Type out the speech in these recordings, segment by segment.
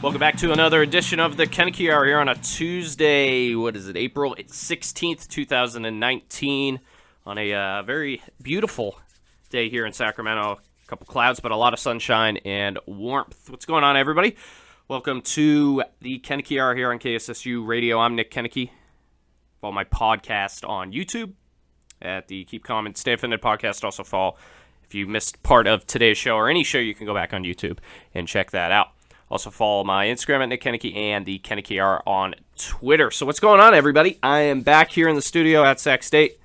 Welcome back to another edition of the Koeneke Hour here on a Tuesday, April 16th, 2019, on a very beautiful day here in Sacramento. A couple clouds, but a lot of sunshine and warmth. What's going on, everybody? Welcome to the Koeneke Hour here on KSSU Radio. I'm Nick Koeneke. Follow my podcast on YouTube at the Keep Calm and Stay Offended podcast. Also follow, if you missed part of today's show or any show, you can go back on YouTube and check that out. Also follow my Instagram at Nick Koeneke and the Koeneke Hour on Twitter. So what's going on, everybody? I am back here in the studio at Sac State.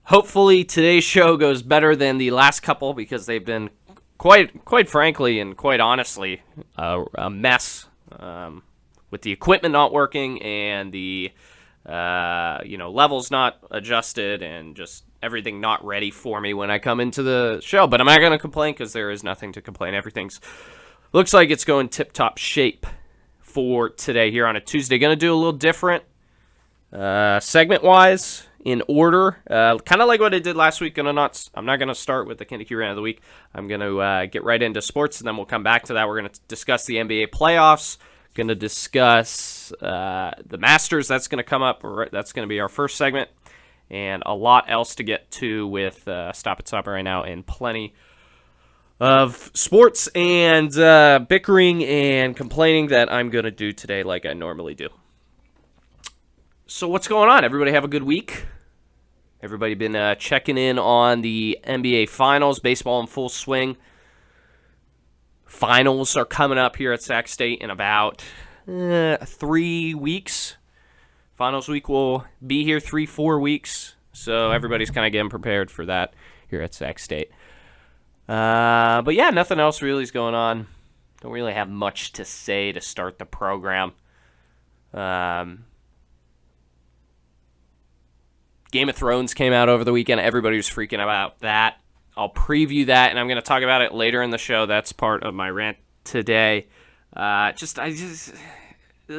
Hopefully today's show goes better than the last couple because they've been quite frankly and quite honestly a mess with the equipment not working and the levels not adjusted and just everything not ready for me when I come into the show. But I'm not going to complain because there is nothing to complain. Everything's looks like it's going tip-top shape for today here on a Tuesday. Going to do a little different segment-wise in order. Kind of like what I did last week. I'm not going to start with the Koeneke Rant of the Week. I'm going to get right into sports, and then we'll come back to that. We're going to discuss the NBA playoffs. Going to discuss the Masters. That's going to come up. That's going to be our first segment. And a lot else to get to with Stop It Stop It right now and plenty of sports and bickering and complaining that I'm going to do today like I normally do. So what's going on? Everybody have a good week? Everybody been checking in on the NBA Finals, baseball in full swing. Finals are coming up here at Sac State in about 3 weeks. Finals week will be here 3-4 weeks. So everybody's kind of getting prepared for that here at Sac State. But yeah, nothing else really is going on. Don't really have much to say to start the program. Game of Thrones came out over the weekend. Everybody was freaking about that. I'll preview that, and I'm going to talk about it later in the show. That's part of my rant today. The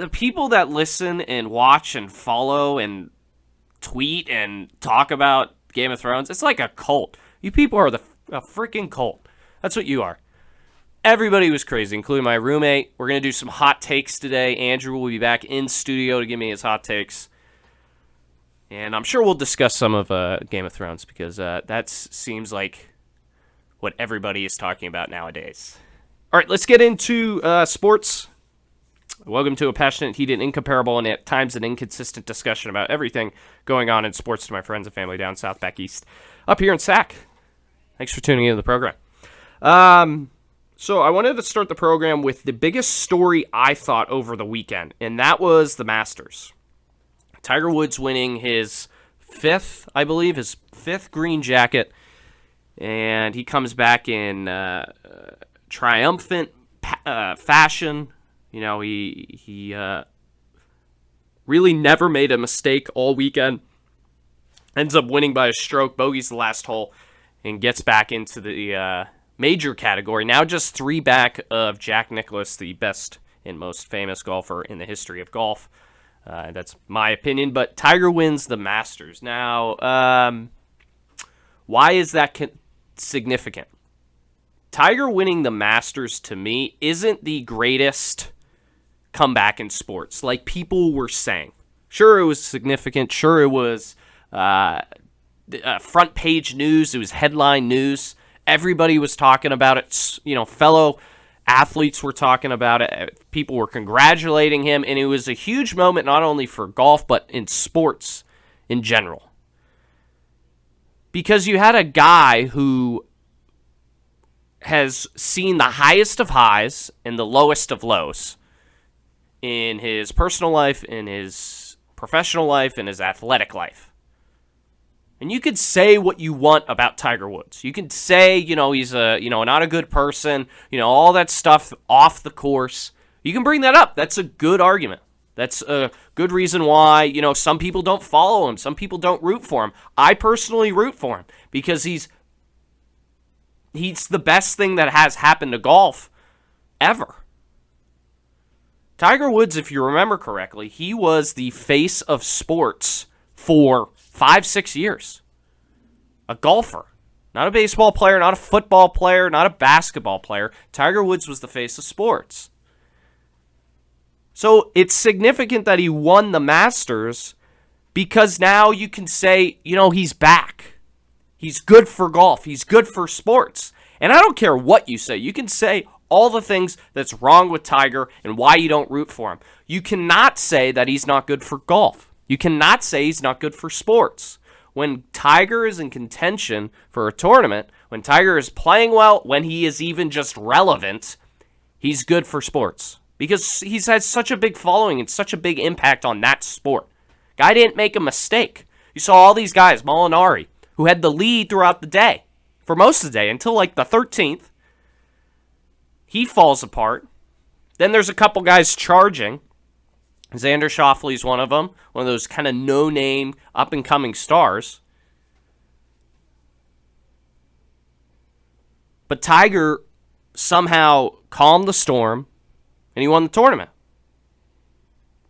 people that listen and watch and follow and tweet and talk about Game of Thrones, it's like a cult. You people are a freaking cult. That's what you are. Everybody was crazy, including my roommate. We're going to do some hot takes today. Andrew will be back in studio to give me his hot takes. And I'm sure we'll discuss some of Game of Thrones because that seems like what everybody is talking about nowadays. All right, let's get into sports. Welcome to a passionate, heated, incomparable, and at times an inconsistent discussion about everything going on in sports to my friends and family down south, back east, up here in Sac. Thanks for tuning into the program. So I wanted to start the program with the biggest story I thought over the weekend, and that was the Masters. Tiger Woods winning his fifth green jacket, and he comes back in triumphant fashion. You know, he really never made a mistake all weekend. Ends up winning by a stroke, bogeys the last hole, and gets back into the major category. Now just 3 back of Jack Nicklaus, the best and most famous golfer in the history of golf. That's my opinion, but Tiger wins the Masters. Now, why is that significant? Tiger winning the Masters, to me, isn't the greatest comeback in sports, like people were saying. Sure, it was significant. Sure, it was front page news. It was headline news. Everybody was talking about it. You know, fellow athletes were talking about it. People were congratulating him, and it was a huge moment not only for golf but in sports in general. Because you had a guy who has seen the highest of highs and the lowest of lows in his personal life, in his professional life, in his athletic life. And you could say what you want about Tiger Woods. You could say, he's not a good person, all that stuff off the course. You can bring that up. That's a good argument. That's a good reason why, some people don't follow him. Some people don't root for him. I personally root for him because he's the best thing that has happened to golf ever. Tiger Woods, if you remember correctly, he was the face of sports for 5-6 years. A golfer. Not a baseball player, not a football player, not a basketball player. Tiger Woods was the face of sports. So it's significant that he won the Masters because now you can say, he's back. He's good for golf. He's good for sports. And I don't care what you say. You can say all the things that's wrong with Tiger and why you don't root for him. You cannot say that he's not good for golf. You cannot say he's not good for sports. When Tiger is in contention for a tournament, when Tiger is playing well, when he is even just relevant, he's good for sports. Because he's had such a big following and such a big impact on that sport. Guy didn't make a mistake. You saw all these guys, Molinari, who had the lead throughout the day, for most of the day, until like the 13th. He falls apart. Then there's a couple guys charging. Xander Schauffele's one of them, one of those kind of no-name, up-and-coming stars. But Tiger somehow calmed the storm, and he won the tournament.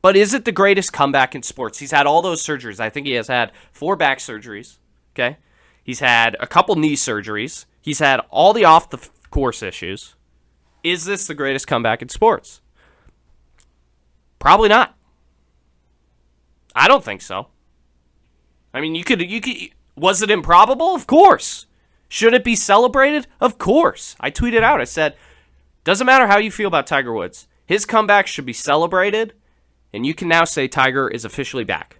But is it the greatest comeback in sports? He's had all those surgeries. I think he has had 4 back surgeries, okay? He's had a couple knee surgeries. He's had all the off-the-course issues. Is this the greatest comeback in sports? Probably not. I don't think so. I mean, you could. Was it improbable? Of course. Should it be celebrated? Of course. I tweeted out. I said, doesn't matter how you feel about Tiger Woods. His comeback should be celebrated, and you can now say Tiger is officially back.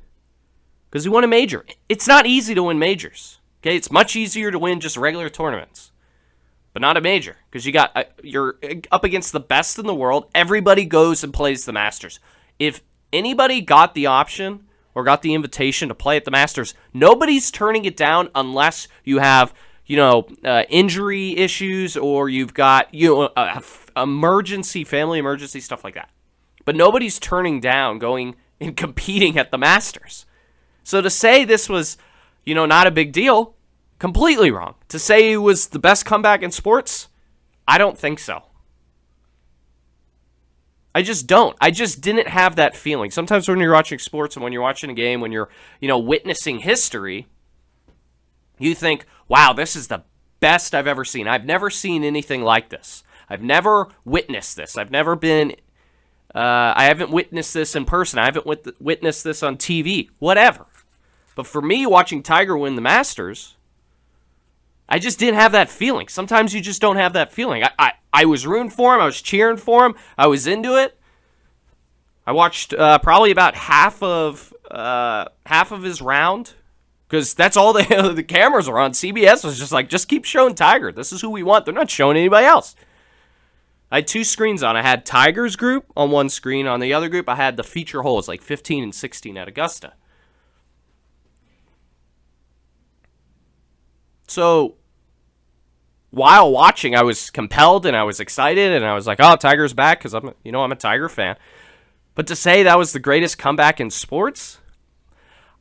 Because he won a major. It's not easy to win majors. Okay, it's much easier to win just regular tournaments. But not a major, because you're up against the best in the world. Everybody goes and plays the Masters. If anybody got the option or got the invitation to play at the Masters, nobody's turning it down unless you have, injury issues or you've got, family emergency, stuff like that. But nobody's turning down going and competing at the Masters. So to say this was, not a big deal, completely wrong. To say it was the best comeback in sports, I don't think so. I just don't. I just didn't have that feeling. Sometimes when you're watching sports and when you're watching a game, when you're, witnessing history, you think, wow, this is the best I've ever seen. I've never seen anything like this. I've never witnessed this. I haven't witnessed this in person. I haven't witnessed this on TV. Whatever. But for me, watching Tiger win the Masters, I just didn't have that feeling. Sometimes you just don't have that feeling. I was rooting for him. I was cheering for him. I was into it. I watched probably about half of his round because that's all the cameras were on. CBS was just like, just keep showing Tiger. This is who we want. They're not showing anybody else. I had 2 screens on. I had Tiger's group on one screen. On the other group, I had the feature holes, like 15 and 16 at Augusta. So while watching, I was compelled and I was excited and I was like, oh, Tiger's back because I'm a Tiger fan. But to say that was the greatest comeback in sports,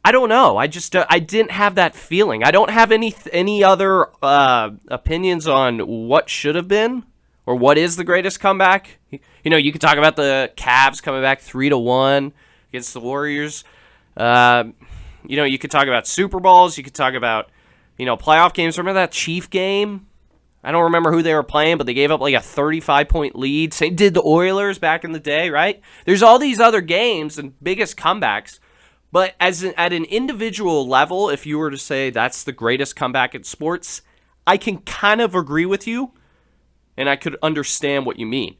I don't know. I didn't have that feeling. I don't have any other opinions on what should have been or what is the greatest comeback. You could talk about the Cavs coming back 3-1 against the Warriors. You could talk about Super Bowls. You could talk about playoff games. Remember that Chief game? I don't remember who they were playing, but they gave up like a 35-point lead. Same did the Oilers back in the day, right? There's all these other games and biggest comebacks. But at an individual level, if you were to say that's the greatest comeback in sports, I can kind of agree with you, and I could understand what you mean.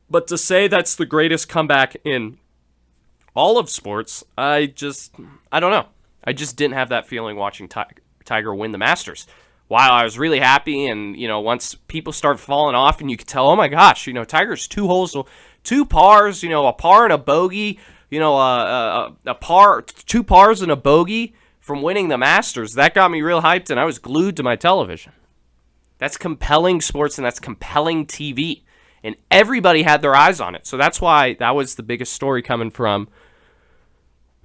But to say that's the greatest comeback in all of sports, I don't know. I just didn't have that feeling watching Tiger win the Masters. While I was really happy, and once people start falling off, and you could tell, oh my gosh, Tiger's 2 holes, 2 pars, a par and a bogey, a par, 2 pars and a bogey from winning the Masters. That got me real hyped, and I was glued to my television. That's compelling sports, and that's compelling TV, and everybody had their eyes on it. So that's why that was the biggest story coming from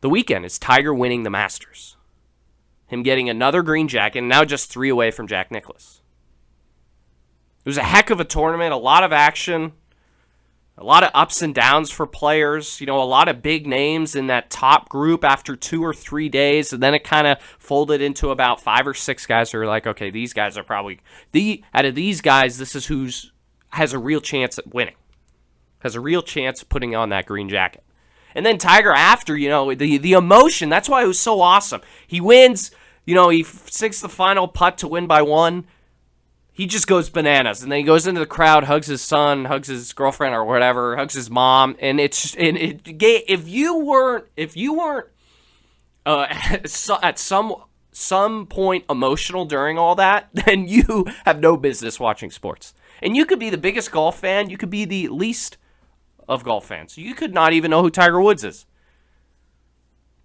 the weekend, is Tiger winning the Masters. Him getting another green jacket, and now just 3 away from Jack Nicklaus. It was a heck of a tournament, a lot of action, a lot of ups and downs for players, a lot of big names in that top group after 2 or 3 days, and then it kind of folded into about 5 or 6 guys who are like, okay, these guys are probably, out of these guys, this is who's has a real chance at winning, has a real chance of putting on that green jacket. And then Tiger after, the emotion, that's why it was so awesome. He wins, he sinks the final putt to win by 1. He just goes bananas, and then he goes into the crowd, hugs his son, hugs his girlfriend or whatever, hugs his mom, and if you weren't at some point emotional during all that, then you have no business watching sports. And you could be the biggest golf fan, you could be the least of golf fans. You could not even know who Tiger Woods is.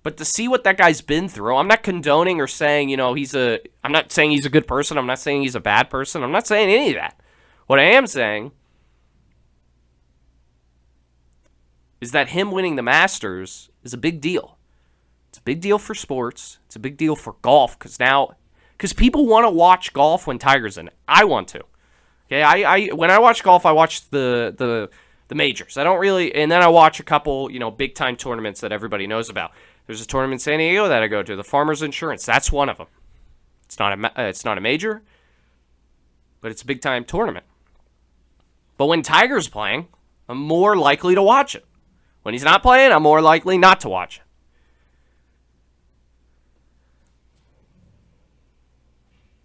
But to see what that guy's been through, I'm not condoning or saying, I'm not saying he's a good person. I'm not saying he's a bad person. I'm not saying any of that. What I am saying is that him winning the Masters is a big deal. It's a big deal for sports. It's a big deal for golf because people want to watch golf when Tiger's in it. I want to. Okay, when I watch golf, I watch the majors. I don't really, and then I watch a couple, big time tournaments that everybody knows about. There's a tournament in San Diego that I go to, the Farmers Insurance. That's one of them. It's not a major, but it's a big time tournament. But when Tiger's playing, I'm more likely to watch it. When he's not playing, I'm more likely not to watch it.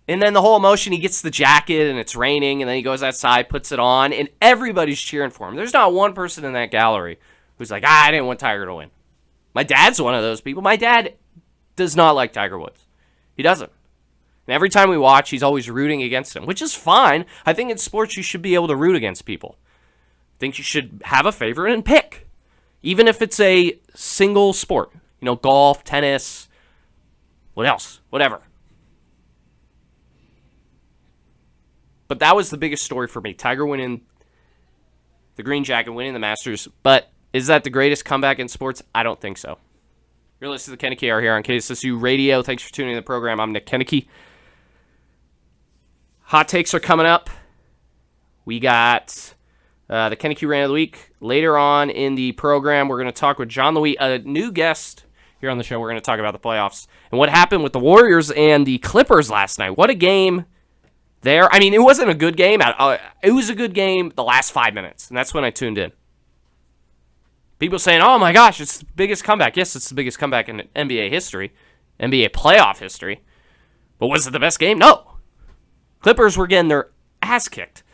And then the whole emotion, he gets the jacket and it's raining, and then he goes outside, puts it on, and everybody's cheering for him. There's not one person in that gallery who's like, I didn't want Tiger to win. My dad's one of those people. My dad does not like Tiger Woods. He doesn't. And every time we watch, he's always rooting against him, which is fine. I think in sports, you should be able to root against people. I think you should have a favorite and pick, even if it's a single sport. Golf, tennis, what else? Whatever. But that was the biggest story for me. Tiger winning the green jacket, winning the Masters. But is that the greatest comeback in sports? I don't think so. You're listening to the Koeneke Hour here on KSSU Radio. Thanks for tuning in to the program. I'm Nick Koeneke. Hot takes are coming up. We got the Koeneke Rant of the Week. Later on in the program, we're going to talk with John Louis, a new guest here on the show. We're going to talk about the playoffs and what happened with the Warriors and the Clippers last night. What a game there. I mean, it wasn't a good game. It was a good game the last 5 minutes, and that's when I tuned in. People saying, oh my gosh, it's the biggest comeback. Yes, it's the biggest comeback in NBA history, NBA playoff history. But was it the best game? No. Clippers were getting their ass kicked.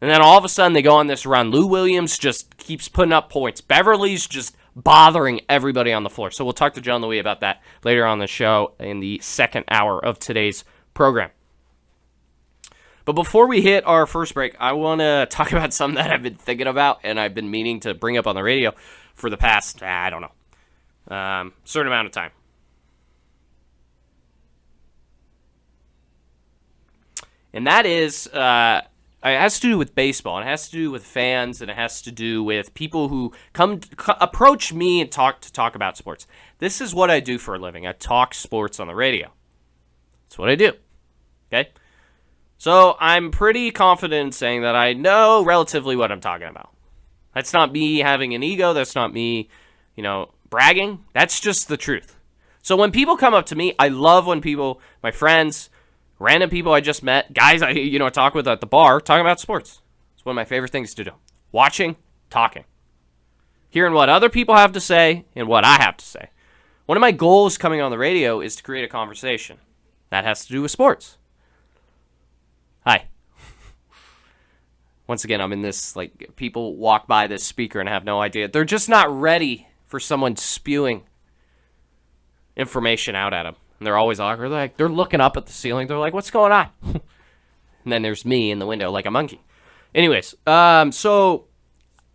And then all of a sudden they go on this run. Lou Williams just keeps putting up points. Beverly's just bothering everybody on the floor. So we'll talk to John Louis about that later on the show in the second hour of today's program. But before we hit our first break, I want to talk about something that I've been thinking about and I've been meaning to bring up on the radio for the past, certain amount of time. And that is, it has to do with baseball, and it has to do with fans, and it has to do with people who approach me and talk about sports. This is what I do for a living. I talk sports on the radio. That's what I do. Okay? So I'm pretty confident in saying that I know relatively what I'm talking about. That's not me having an ego. That's not me, bragging. That's just the truth. So when people come up to me, I love when people, my friends, random people I just met, guys I talk with at the bar, talking about sports. It's one of my favorite things to do. Watching, talking. Hearing what other people have to say and what I have to say. One of my goals coming on the radio is to create a conversation. That has to do with sports. Hi. Once again, I'm in this, people walk by this speaker and have no idea. They're just not ready for someone spewing information out at them. And they're always awkward. They're looking up at the ceiling. They're like, what's going on? And then there's me in the window like a monkey. Anyways, so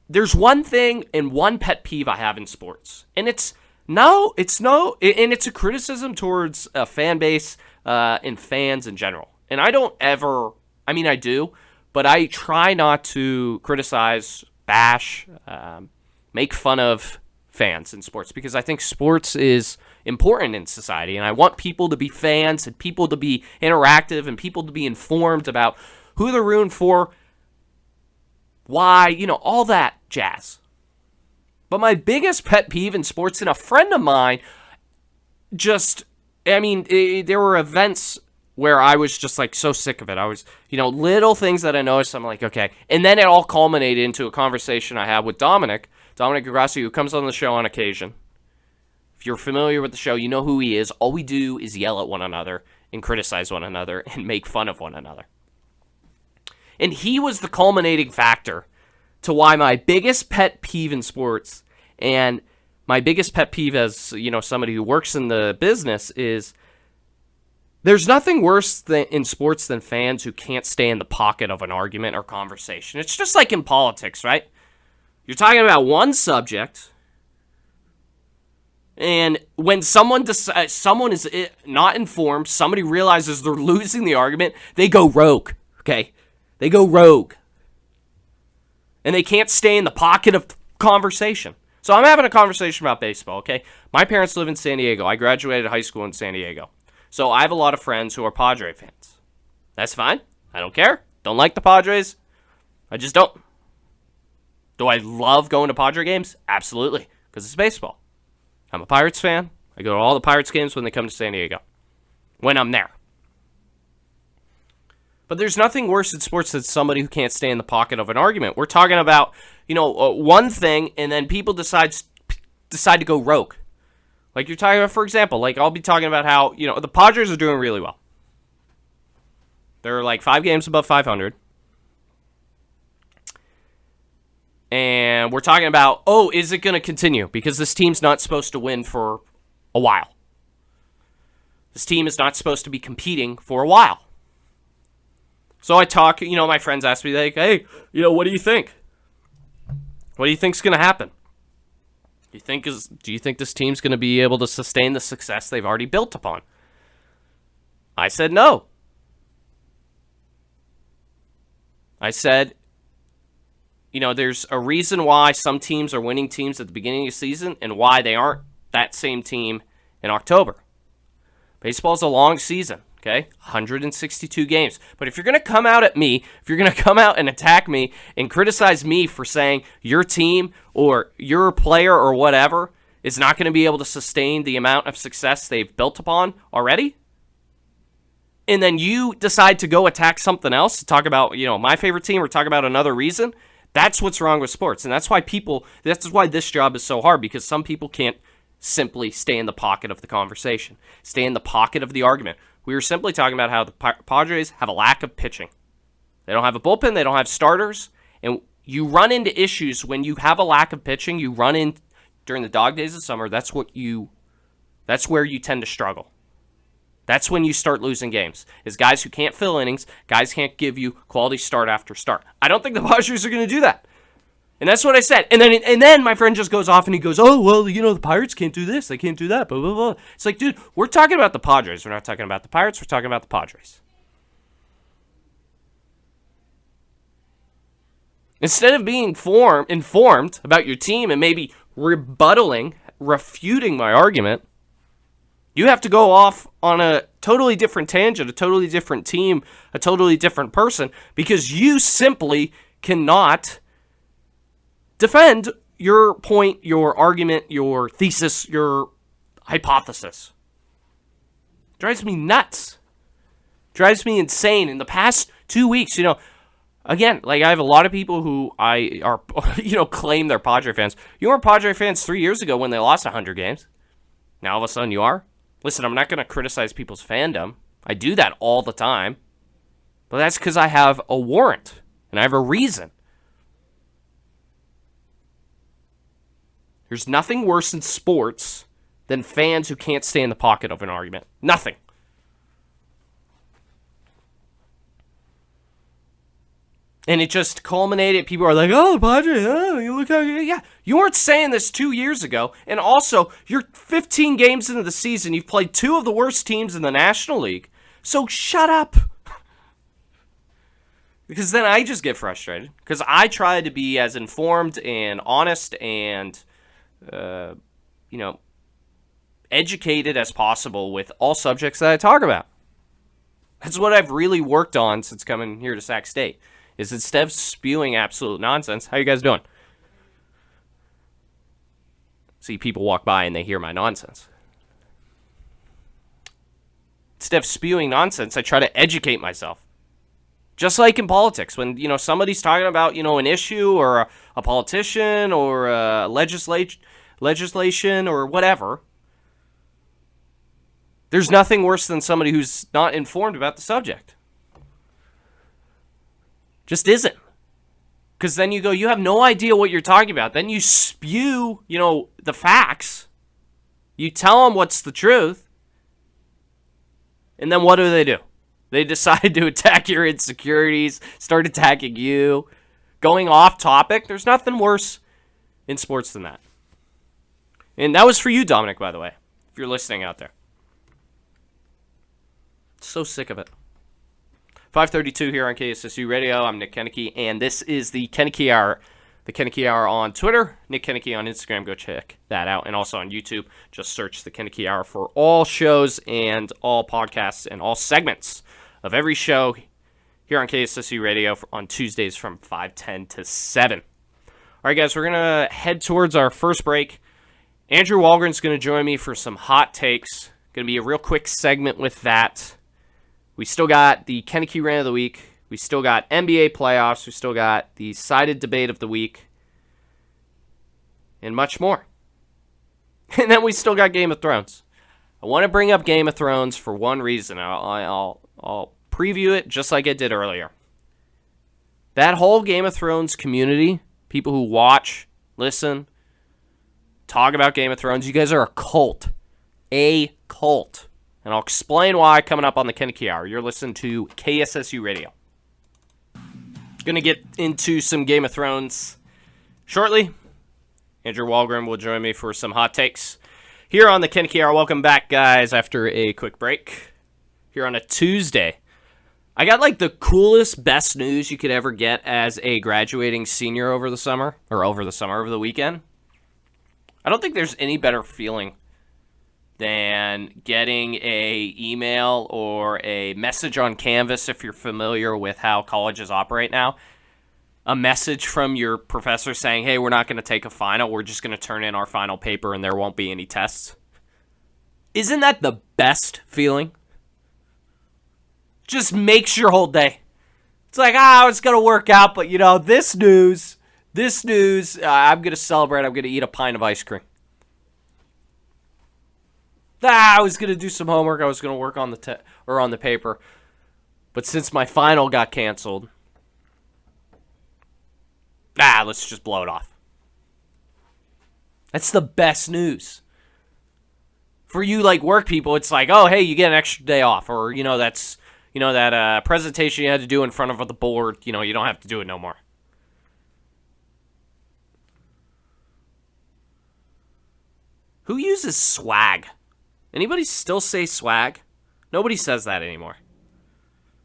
there's one thing and one pet peeve I have in sports. And it's a criticism towards a fan base and fans in general. And I don't ever, I do, but I try not to criticize, bash, make fun of fans in sports because I think sports is important in society, and I want people to be fans and people to be interactive and people to be informed about who they're rooting for, why, all that jazz. But my biggest pet peeve in sports, and a friend of mine there were events where I was just like so sick of it. I was, little things that I noticed, I'm like, okay. And then it all culminated into a conversation I had with Dominic Grassi, who comes on the show on occasion. If you're familiar with the show, you know who he is. All we do is yell at one another and criticize one another and make fun of one another. And he was the culminating factor to why my biggest pet peeve in sports, and my biggest pet peeve as, somebody who works in the business, is there's nothing worse in sports than fans who can't stay in the pocket of an argument or conversation. It's just like in politics, right? You're talking about one subject, and when someone is not informed, somebody realizes they're losing the argument, they go rogue, okay? They go rogue. And they can't stay in the pocket of conversation. So I'm having a conversation about baseball, okay? My parents live in San Diego. I graduated high school in San Diego. So I have a lot of friends who are Padre fans. That's fine. I don't care. Don't like the Padres. I just don't. Do I love going to Padre games? Absolutely, because it's baseball. I'm a Pirates fan. I go to all the Pirates games when they come to San Diego, when I'm there. But there's nothing worse in sports than somebody who can't stay in the pocket of an argument. We're talking about, one thing, and then people decide to go rogue. Like you're talking about, for example, like I'll be talking about how, the Padres are doing really well. They're like 5 games above 500. And we're talking about, is it going to continue? Because this team's not supposed to win for a while. This team is not supposed to be competing for a while. So I talk, my friends ask me, like, hey, what do you think? What do you think's going to happen? Do you think this team's going to be able to sustain the success they've already built upon? I said no. I said, there's a reason why some teams are winning teams at the beginning of the season and why they aren't that same team in October. Baseball's a long season. Okay, 162 games. But if you're going to come out at me, if you're going to come out and attack me and criticize me for saying your team or your player or whatever is not going to be able to sustain the amount of success they've built upon already, and then you decide to go attack something else, to talk about, my favorite team or talk about another reason, that's what's wrong with sports. And that's why this job is so hard, because some people can't simply stay in the pocket of the conversation, stay in the pocket of the argument. We were simply talking about how the Padres have a lack of pitching. They don't have a bullpen. They don't have starters. And you run into issues when you have a lack of pitching. You run in during the dog days of summer. That's where you tend to struggle. That's when you start losing games, is guys who can't fill innings, guys can't give you quality start after start. I don't think the Padres are going to do that. And that's what I said. And then my friend just goes off and he goes, oh, well, the Pirates can't do this. They can't do that. Blah, blah, blah. It's like, dude, we're talking about the Padres. We're not talking about the Pirates. We're talking about the Padres. Instead of being informed about your team and maybe refuting my argument, you have to go off on a totally different tangent, a totally different team, a totally different person, because you simply cannot defend your point, your argument, your thesis, your hypothesis. Drives me nuts. Drives me insane. In the past 2 weeks, again, like I have a lot of people who claim they're Padre fans. You weren't Padre fans 3 years ago when they lost 100 games. Now all of a sudden you are. Listen, I'm not going to criticize people's fandom. I do that all the time. But that's because I have a warrant and I have a reason. There's nothing worse in sports than fans who can't stay in the pocket of an argument. Nothing. And it just culminated. People are like, oh, Padre, you look how good. Yeah, you weren't saying this 2 years ago. And also, you're 15 games into the season. You've played 2 of the worst teams in the National League. So shut up. Because then I just get frustrated. Because I try to be as informed and honest and educated as possible with all subjects that I talk about. That's what I've really worked on since coming here to Sac State, is instead of spewing absolute nonsense. How you guys doing? See people walk by and they hear my nonsense. instead of spewing nonsense, I try to educate myself. Just like in politics, when, somebody's talking about, an issue or a politician or legislation or whatever, there's nothing worse than somebody who's not informed about the subject. Just isn't. Because then you go, you have no idea what you're talking about. Then you spew, the facts. You tell them what's the truth. And then what do? They decide to attack your insecurities, start attacking you, going off topic. There's nothing worse in sports than that. And that was for you, Dominic, by the way, if you're listening out there. So sick of it. 5:32 here on KSSU Radio. I'm Nick Koeneke, and this is the Koeneke Hour. The Koeneke Hour on Twitter, Nick Koeneke on Instagram. Go check that out. And also on YouTube, just search the Koeneke Hour for all shows and all podcasts and all segments of every show here on KSSU Radio on Tuesdays from 5:10 to 7. All right, guys, we're going to head towards our first break. Andrew Walgren's going to join me for some hot takes. Going to be a real quick segment with that. We still got the Koeneke Rant of the Week. We still got NBA playoffs. We still got the sided debate of the week. And much more. And then we still got Game of Thrones. I want to bring up Game of Thrones for one reason. I'll preview it just like I did earlier. That whole Game of Thrones community, people who watch, listen, talk about Game of Thrones, you guys are a cult. A cult. And I'll explain why coming up on the Koeneke Hour. You're listening to KSSU Radio. Going to get into some Game of Thrones shortly. Andrew Walgren will join me for some hot takes here on the Koeneke Hour. Welcome back, guys, after a quick break here on a Tuesday. I got like the coolest, best news you could ever get as a graduating senior over the weekend. I don't think there's any better feeling than getting a email or a message on Canvas, if you're familiar with how colleges operate now. A message from your professor saying, hey, we're not going to take a final. We're just going to turn in our final paper and there won't be any tests. Isn't that the best feeling? Just makes your whole day. It's like, it's going to work out, but, this news, I'm going to celebrate. I'm going to eat a pint of ice cream. I was going to do some homework. I was going to work on on the paper. But since my final got canceled, let's just blow it off. That's the best news. For you, like, work people, it's like, oh, hey, you get an extra day off. Or, that's, that presentation you had to do in front of the board, you don't have to do it no more. Who uses swag? Anybody still say swag? Nobody says that anymore.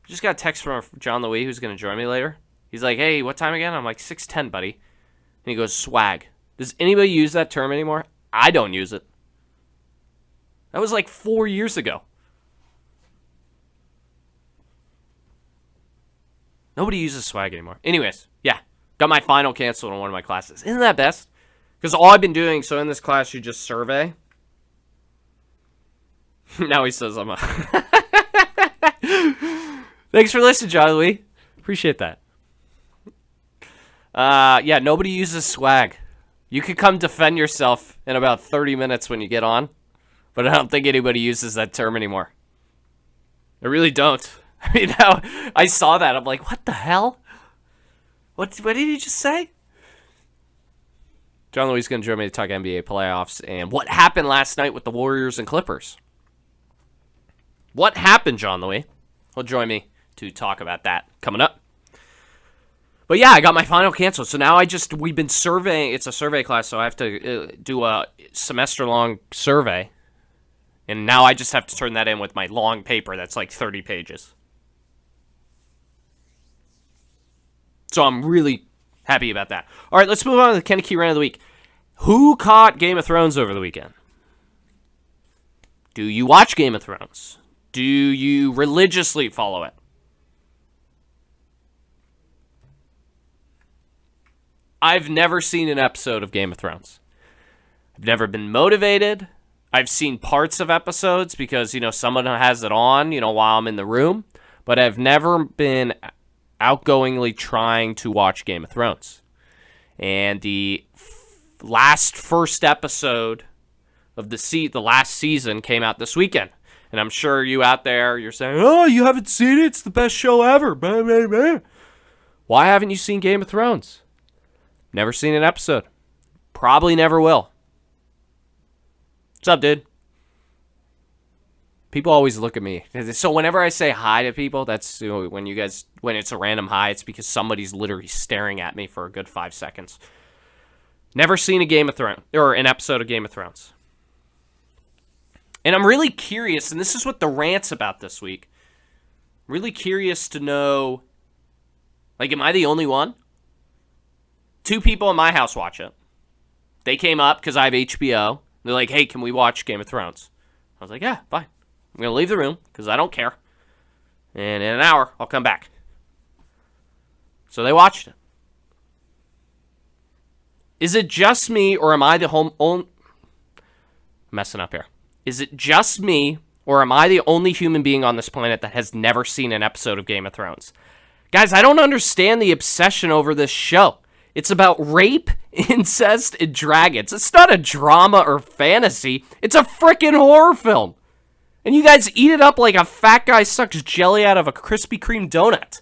Just got a text from John Louis, who's going to join me later. He's like, hey, what time again? I'm like, 6:10, buddy. And he goes, swag. Does anybody use that term anymore? I don't use it. That was like 4 years ago. Nobody uses swag anymore. Anyways, yeah. Got my final canceled on one of my classes. Isn't that best? Because all I've been doing, so in this class, you just survey. Now he says I'm a... Thanks for listening, John Louis. Appreciate that. Yeah, nobody uses swag. You could come defend yourself in about 30 minutes when you get on, but I don't think anybody uses that term anymore. I really don't. I mean, now I saw that. I'm like, what the hell? What did he just say? John Louis is going to join me to talk NBA playoffs and what happened last night with the Warriors and Clippers. What happened, John Louis? He'll join me to talk about that coming up. But yeah, I got my final canceled. So now we've been surveying. It's a survey class, so I have to do a semester-long survey. And now I just have to turn that in with my long paper that's like 30 pages. So I'm really happy about that. All right, let's move on to the Koeneke Rant of the Week. Who caught Game of Thrones over the weekend? Do you watch Game of Thrones? Do you religiously follow it? I've never seen an episode of Game of Thrones. I've never been motivated. I've seen parts of episodes because, someone has it on, while I'm in the room. But I've never been outgoingly trying to watch Game of Thrones. And the first episode of the last season came out this weekend. And I'm sure you out there, you're saying, oh, you haven't seen it? It's the best show ever. Blah, blah, blah. Why haven't you seen Game of Thrones? Never seen an episode. Probably never will. What's up, dude? People always look at me. So whenever I say hi to people, that's when it's a random hi, it's because somebody's literally staring at me for a good 5 seconds. Never seen a Game of Thrones or an episode of Game of Thrones. And I'm really curious, and this is what the rant's about this week. Really curious to know, am I the only one? 2 people in my house watch it. They came up because I have HBO. They're like, hey, can we watch Game of Thrones? I was like, yeah, fine. I'm going to leave the room because I don't care. And in an hour, I'll come back. So they watched it. Is it just me, or am I the messing up here? Is it just me, or am I the only human being on this planet that has never seen an episode of Game of Thrones? Guys, I don't understand the obsession over this show. It's about rape, incest, and dragons. It's not a drama or fantasy. It's a freaking horror film. And you guys eat it up like a fat guy sucks jelly out of a Krispy Kreme donut.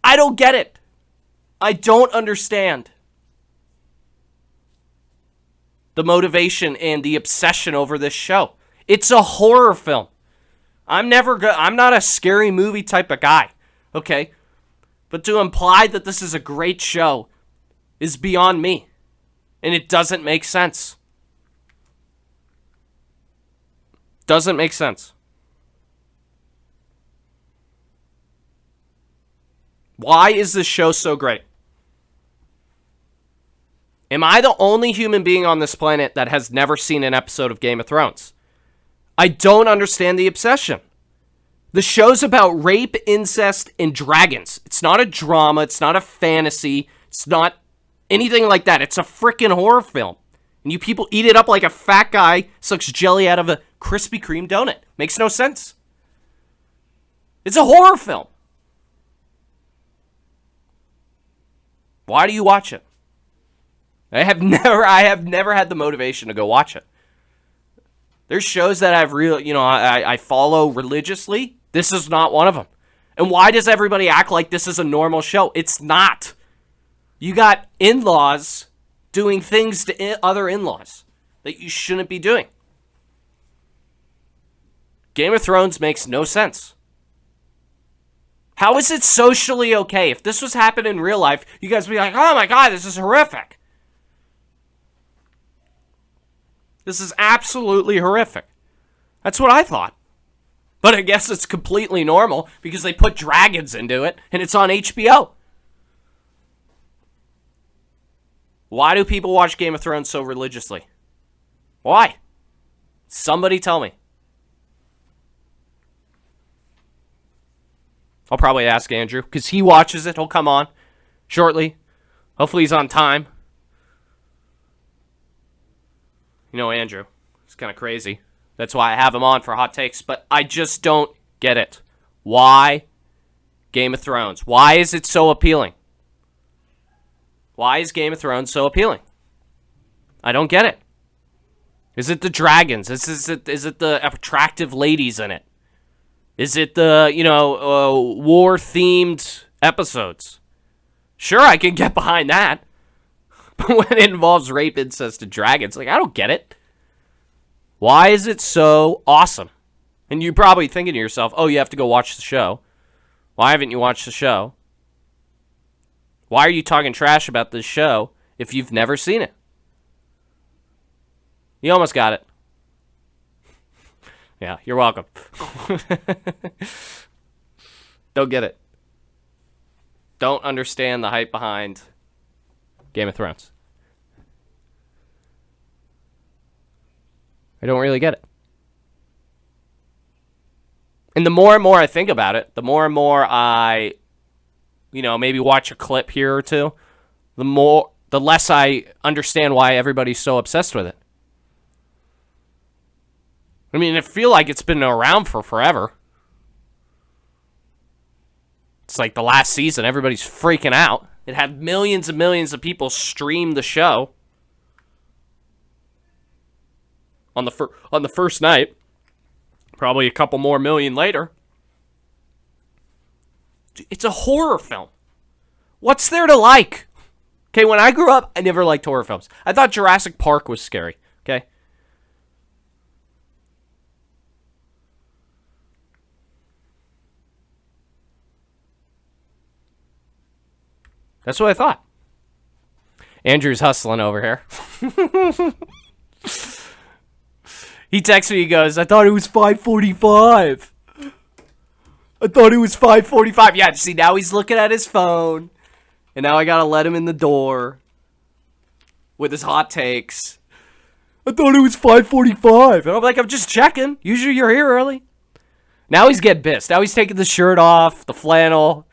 I don't get it. I don't understand the motivation and the obsession over this show. It's a horror film. I'm not a scary movie type of guy, okay? But to imply that this is a great show is beyond me. And it doesn't make sense. Doesn't make sense. Why is this show so great? Am I the only human being on this planet that has never seen an episode of Game of Thrones? I don't understand the obsession. The show's about rape, incest, and dragons. It's not a drama. It's not a fantasy. It's not anything like that. It's a freaking horror film. And you people eat it up like a fat guy sucks jelly out of a Krispy Kreme donut. Makes no sense. It's a horror film. Why do you watch it? I have never had the motivation to go watch it. There's shows that I follow religiously. This is not one of them. And why does everybody act like this is a normal show? It's not. You got in-laws doing things to other in-laws that you shouldn't be doing. Game of Thrones makes no sense. How is it socially okay? If this was happening in real life, you guys would be like, oh my God, this is horrific. This is absolutely horrific. That's what I thought. But I guess it's completely normal because they put dragons into it and it's on HBO. Why do people watch Game of Thrones so religiously? Why? Somebody tell me. I'll probably ask Andrew because he watches it. He'll come on shortly. Hopefully he's on time. Andrew. He's kind of crazy. That's why I have him on for hot takes. But I just don't get it. Why Game of Thrones? Why is it so appealing? Why is Game of Thrones so appealing? I don't get it. Is it the dragons? Is it the attractive ladies in it? Is it the, war-themed episodes? Sure, I can get behind that. But when it involves rape, incest, and dragons, I don't get it. Why is it so awesome? And you're probably thinking to yourself, oh, you have to go watch the show. Why haven't you watched the show? Why are you talking trash about this show if you've never seen it? You almost got it. Yeah, you're welcome. Don't get it. Don't understand the hype behind Game of Thrones. I don't really get it. And the more and more I think about it, the more and more I, maybe watch a clip here or two, the more the less I understand why everybody's so obsessed with it. I mean, I feel like it's been around for forever. It's like the last season, everybody's freaking out. It had millions and millions of people stream the show on the first night. Probably a couple more million later. It's a horror film. What's there to like? Okay, when I grew up, I never liked horror films. I thought Jurassic Park was scary. Okay? That's what I thought. Andrew's hustling over here. He texts me, he goes, I thought it was 5:45. I thought it was 5:45. Yeah, see, now he's looking at his phone. And now I gotta let him in the door with his hot takes. I thought it was 5:45. And I'm like, I'm just checking. Usually you're here early. Now he's getting pissed. Now he's taking the shirt off, the flannel.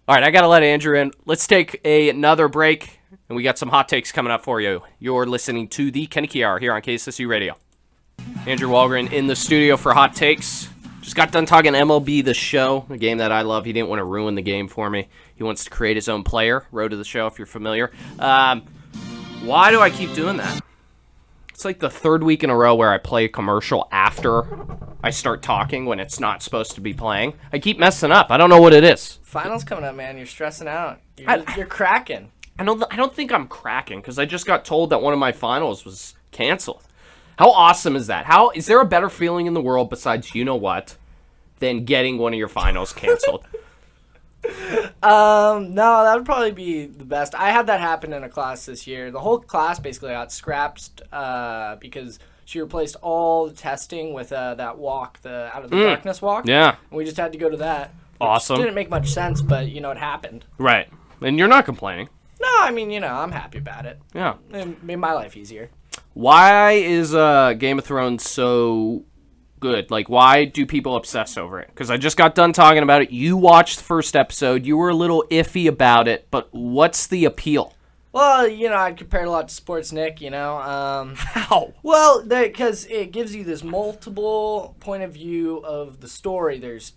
All right, I got to let Andrew in. Let's take another break, and we got some hot takes coming up for you. You're listening to the Koeneke Hour here on KSSU Radio. Andrew Walgren in the studio for hot takes. Just got done talking MLB The Show, a game that I love. He didn't want to ruin the game for me. He wants to create his own player. Road to the Show, if you're familiar. Why do I keep doing that? It's like the third week in a row where I play a commercial after I start talking when it's not supposed to be playing. I keep messing up. I don't know what it is. Finals coming up, man. You're stressing out. You're cracking. I don't think I'm cracking because I just got told that one of my finals was canceled. How awesome is that? How is there a better feeling in the world besides you know what than getting one of your finals canceled? No, that would probably be the best. I had that happen in a class this year. The whole class basically got scrapped because she replaced all the testing with that walk, the Out of the Darkness walk. Yeah. And we just had to go to that. Awesome. Didn't make much sense, but, it happened. Right. And you're not complaining. No, I mean, I'm happy about it. Yeah. It made my life easier. Why is Game of Thrones so good? Like, why do people obsess over it? Because I just got done talking about it. You watched the first episode. You were a little iffy about it, but what's the appeal? Well, I compared a lot to sports, Nick, How? Well, because it gives you this multiple point of view of the story. There's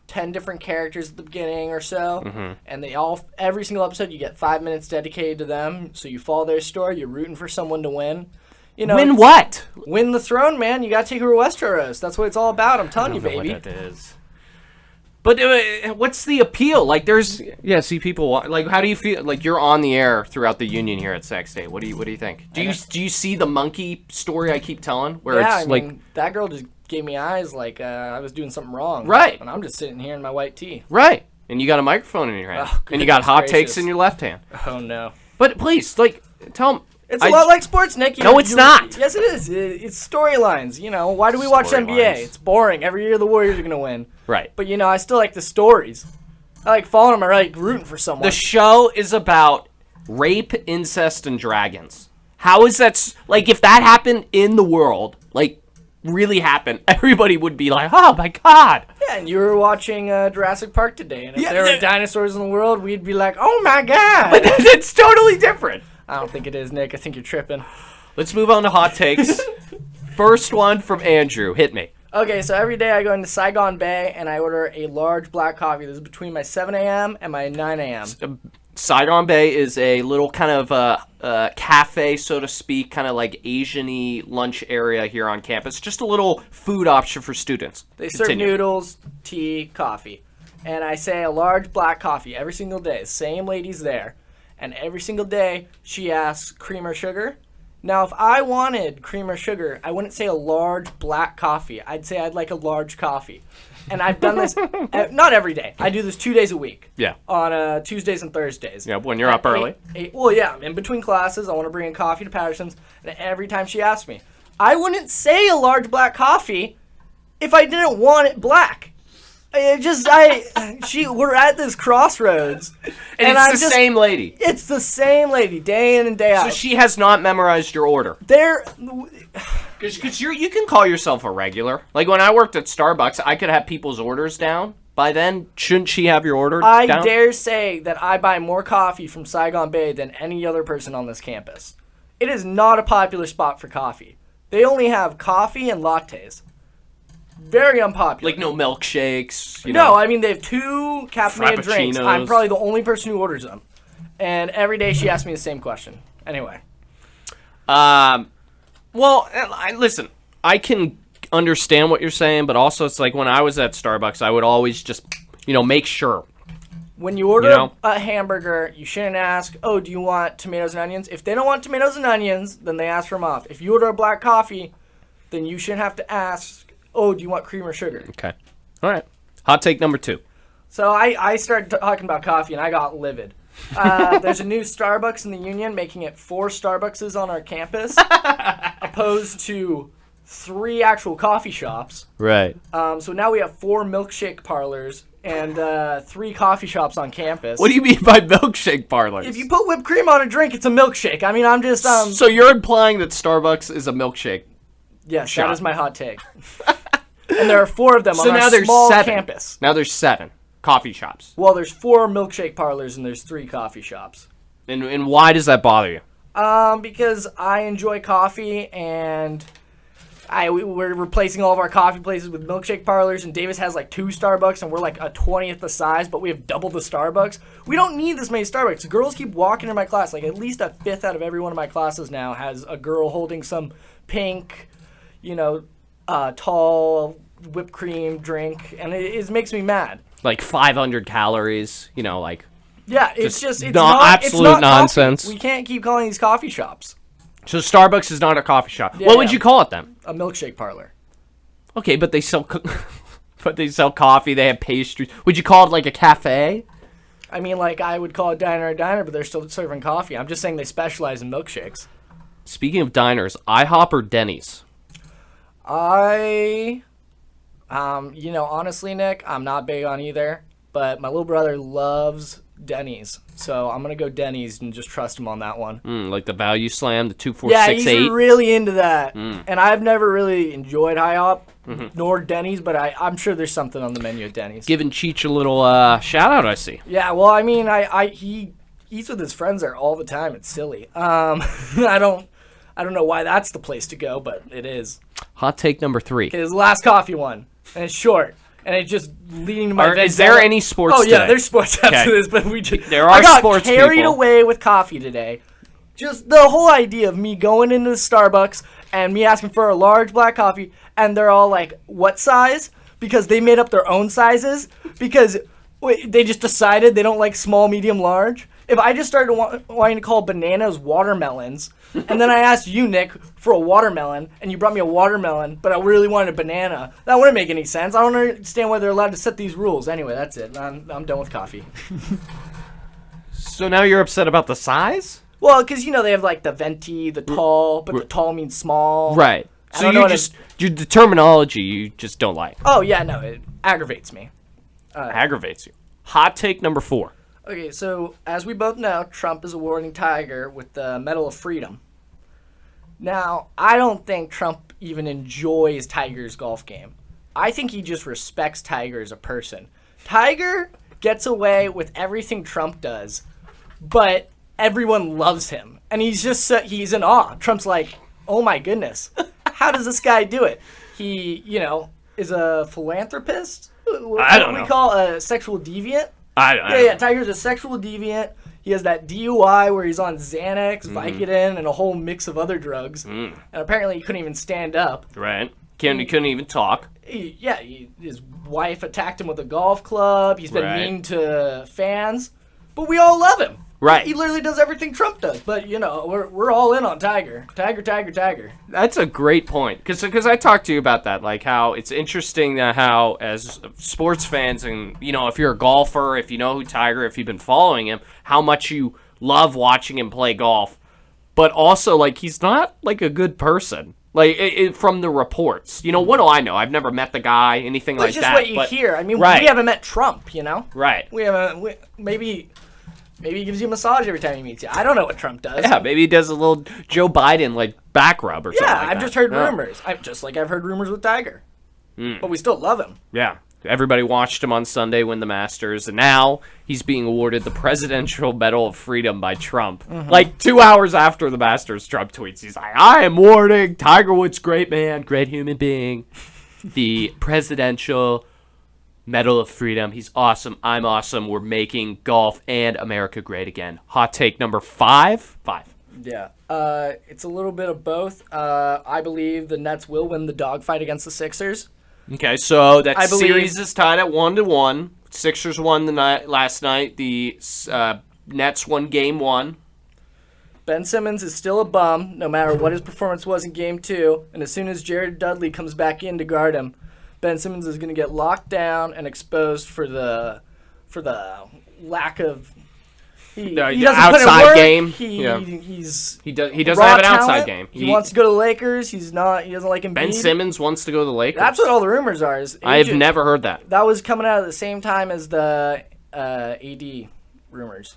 10 different characters at the beginning or so, and every single episode you get 5 minutes dedicated to them, so you follow their story. You're rooting for someone to win. Win what? Win the throne, man. You gotta take her to Westeros. That's what it's all about. I'm telling you, baby. I don't know what that is. But what's the appeal? Like, see people like. How do you feel? Like, you're on the air throughout the union here at Sex Day. What do you think? Do you see the monkey story I keep telling? Where it's that girl just gave me eyes like I was doing something wrong. Right. And I'm just sitting here in my white tee. Right. And you got a microphone in your hand. Oh, and you got hot takes in your left hand. Oh no. But please, tell them. It's a lot like sports, Nick. No, it's not. Yes, it is. It's storylines. Why do we watch NBA? It's boring. Every year the Warriors are going to win. Right. But, I still like the stories. I like following them. I like rooting for someone. The show is about rape, incest, and dragons. How is that? Like, if that happened in the world, like, really happened, everybody would be like, oh, my God. Yeah, and you were watching Jurassic Park today. And if there were dinosaurs in the world, we'd be like, oh, my God. But it's totally different. I don't think it is, Nick. I think you're tripping. Let's move on to hot takes. First one from Andrew. Hit me. Okay, so every day I go into Saigon Bay and I order a large black coffee. This is between my 7 a.m. and my 9 a.m. Saigon Bay is a little kind of cafe, so to speak, kind of like Asian-y lunch area here on campus. Just a little food option for students. They serve noodles, tea, coffee. And I say a large black coffee every single day. Same lady's there. And every single day, she asks cream or sugar. Now, if I wanted cream or sugar, I wouldn't say a large black coffee. I'd say I'd like a large coffee. And I've done this, not every day. I do this 2 days a week. Yeah. On Tuesdays and Thursdays. Yeah, when you're up early. Well, yeah. In between classes, I want to bring in coffee to Patterson's. And every time she asks me, I wouldn't say a large black coffee if I didn't want it black. We're at this croroads. And it's the same lady. It's the same lady, day in and day out. So she has not memorized your order. Because you can call yourself a regular. Like when I worked at Starbucks, I could have people's orders down, by then? Shouldn't she have your order I down? dare say that I buy more coffee from Saigon Bay than any other person on this campus. It is not a popular spot for coffee. They only have coffee and lattes. Very unpopular. Like no milkshakes. No, I mean they have 2 caffeinated drinks. Frappuccinos. I'm probably the only person who orders them. And every day she asks me the same question. Anyway. Well, listen, I can understand what you're saying, but also it's like when I was at Starbucks, I would always just, make sure. When you order a hamburger, you shouldn't ask, oh, do you want tomatoes and onions? If they don't want tomatoes and onions, then they ask for them off. If you order a black coffee, then you shouldn't have to ask, oh, do you want cream or sugar? Okay. All right. Hot take number 2. So I started talking about coffee, and I got livid. There's a new Starbucks in the Union, making it 4 Starbuckses on our campus, opposed to 3 actual coffee shops. Right. So now we have 4 milkshake parlors and 3 coffee shops on campus. What do you mean by milkshake parlors? If you put whipped cream on a drink, it's a milkshake. I mean, I'm just... So you're implying that Starbucks is a milkshake? Yes, shop. that is my hot take. And there are 4 of them on now our there's small 7. campus. Now there's 7 coffee shops. Well, there's 4 milkshake parlors and there's 3 coffee shops. And why does that bother you? Because I enjoy coffee, and we're replacing all of our coffee places with milkshake parlors, and Davis has like 2 Starbucks, and we're like a 20th the size, but we have double the Starbucks. We don't need this many Starbucks. Girls keep walking in my class. Like at least a 5th out of every one of my classes now has a girl holding some pink, tall whipped cream drink, and it makes me mad. Like 500 calories, like... Yeah, it's absolute it's not nonsense. Coffee. We can't keep calling these coffee shops. So Starbucks is not a coffee shop. Yeah, what would you call it then? A milkshake parlor. Okay, but they sell coffee. They have pastries. Would you call it like a cafe? I mean, like I would call it diner a diner, but they're still serving coffee. I'm just saying they specialize in milkshakes. Speaking of diners, IHOP or Denny's? Honestly, Nick, I'm not big on either, but my little brother loves Denny's, so I'm gonna go Denny's and just trust him on that one. Like the value slam, the 2, 4, yeah, 6, 8. he's really into that, and I've never really enjoyed IHOP nor Denny's, but I'm sure there's something on the menu at Denny's. Giving Cheech a little shout out, I see. Yeah, well, I mean, he eats with his friends there all the time. It's silly. I don't know why that's the place to go, but it is. Hot take number 3. Okay, this is the last coffee one, and it's short. And it's just leading to my... Is there any sports today? Oh, yeah, there's sports after this, but There are I got sports carried people. away with coffee today. Just the whole idea of me going into the Starbucks and me asking for a large black coffee, and they're all like, what size? Because they made up their own sizes. Because they just decided they don't like small, medium, large. If I just started wanting to call bananas watermelons, and then I asked you, Nick, for a watermelon, and you brought me a watermelon, but I really wanted a banana, that wouldn't make any sense. I don't understand why they're allowed to set these rules. Anyway, that's it. I'm done with coffee. So now you're upset about the size? Well, because, they have, like, the venti, the tall, but the tall means small. Right. So the terminology you just don't like. Oh, yeah, no, it aggravates me. Aggravates you. Hot take number 4. Okay, so as we both know, Trump is awarding Tiger with the Medal of Freedom. Now, I don't think Trump even enjoys Tiger's golf game. I think he just respects Tiger as a person. Tiger gets away with everything Trump does, but everyone loves him. And he's in awe. Trump's like, oh my goodness, how does this guy do it? He, is a philanthropist? I don't know. What do we call a sexual deviant? I Tiger's a sexual deviant. He has that DUI where he's on Xanax, Vicodin, and a whole mix of other drugs. And apparently he couldn't even stand up. Right. He couldn't even talk. His wife attacked him with a golf club. He's been mean to fans. But we all love him. Right. He literally does everything Trump does. But, we're all in on Tiger. Tiger. That's a great point. Because I talked to you about that. Like how it's interesting how as sports fans and, if you're a golfer, if you know who Tiger, if you've been following him, how much you love watching him play golf. But also, like, he's not, like, a good person. Like, from the reports. What do I know? I've never met the guy, anything like that. It's just what you hear. I mean, we haven't met Trump, Right. Maybe he gives you a massage every time he meets you. I don't know what Trump does. Yeah, maybe he does a little Joe Biden, back rub or something like that. Yeah, I've just heard rumors. I've heard rumors with Tiger. But we still love him. Yeah. Everybody watched him on Sunday win the Masters, and now he's being awarded the Presidential Medal of Freedom by Trump. Like 2 hours after the Masters, Trump tweets, he's like, I am awarding Tiger Woods, great man, great human being, the Presidential Medal of Freedom. He's awesome. I'm awesome. We're making golf and America great again. Hot take number 5. Yeah. It's a little bit of both. I believe the Nets will win the dogfight against the Sixers. Okay, so that series is tied at 1-1. Sixers won last night. The Nets won Game 1. Ben Simmons is still a bum, no matter what his performance was in Game 2. And as soon as Jared Dudley comes back in to guard him, Ben Simmons is going to get locked down and exposed for the lack of. He doesn't outside put in work. game. He doesn't have an outside game. He wants to go to the Lakers. He doesn't like Embiid. Ben Simmons wants to go to the Lakers. That's what all the rumors are. I've never heard that. That was coming out at the same time as the AD rumors.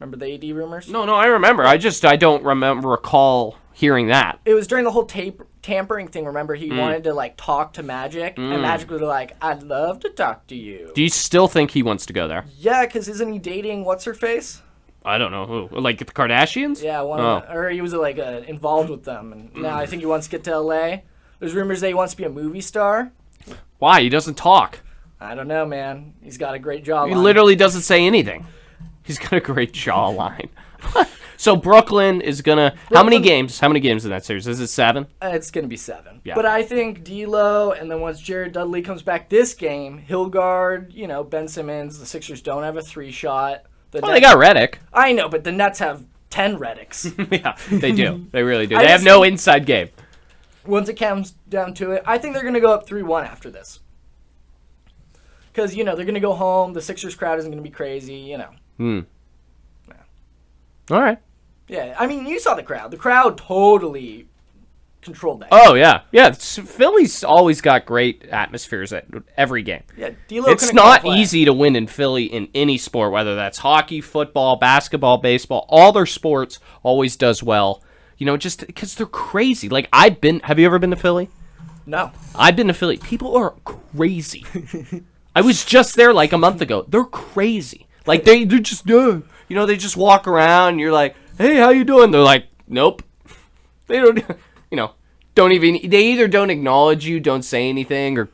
Remember the AD rumors? No, I remember. I don't recall hearing that. It was during the whole tampering thing. Remember, he wanted to talk to Magic, and Magic was like, "I'd love to talk to you." Do you still think he wants to go there? Yeah, because isn't he dating what's her face? I don't know who. Like the Kardashians? Yeah, or he was involved with them, and now I think he wants to get to LA. There's rumors that he wants to be a movie star. Why? He doesn't talk. I don't know, man. He's got a great jawline. He literally doesn't say anything. He's got a great jawline. So Brooklyn is gonna. How many games? How many games in that series? Is it 7? It's gonna be 7. Yeah. But I think D'Lo, and then once Jared Dudley comes back this game, he'll guard. Ben Simmons. The Sixers don't have a 3-shot. They got Redick. I know, but the Nets have 10 Reddicks. Yeah, they do. They really do. They have no inside game. Once it comes down to it, I think they're gonna go up 3-1 after this. Because they're gonna go home. The Sixers crowd isn't gonna be crazy. Yeah. All right. Yeah, I mean, you saw the crowd. The crowd totally controlled that. Oh, yeah. Yeah, Philly's always got great atmospheres at every game. Yeah, D'Lo it's not easy to win in Philly in any sport, whether that's hockey, football, basketball, baseball. All their sports always does well, just because they're crazy. Have you ever been to Philly? No. I've been to Philly. People are crazy. I was just there a month ago. They're crazy. They're just, they just walk around and you're like, hey, how you doing? They're like, nope. They don't, don't even, they either don't acknowledge you, don't say anything, or,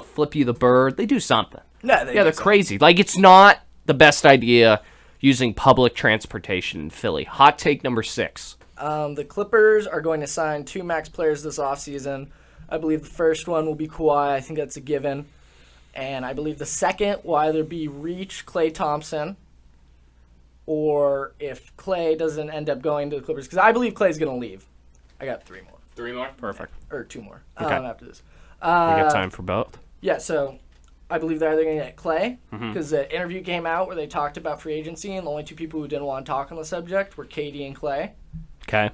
flip you the bird. They do something. No, they're crazy. It's not the best idea using public transportation in Philly. Hot take number 6. The Clippers are going to sign 2 max players this offseason. I believe the first one will be Kawhi. I think that's a given. And I believe the second will either be Reach, Klay Thompson, or if Klay doesn't end up going to the Clippers, because I believe Klay's going to leave. I got 3 more. 3 more? Perfect. Or 2 more okay. After this. We got time for both. Yeah, so I believe they're either going to get Klay, because the interview came out where they talked about free agency, and the only 2 people who didn't want to talk on the subject were KD and Klay. Okay.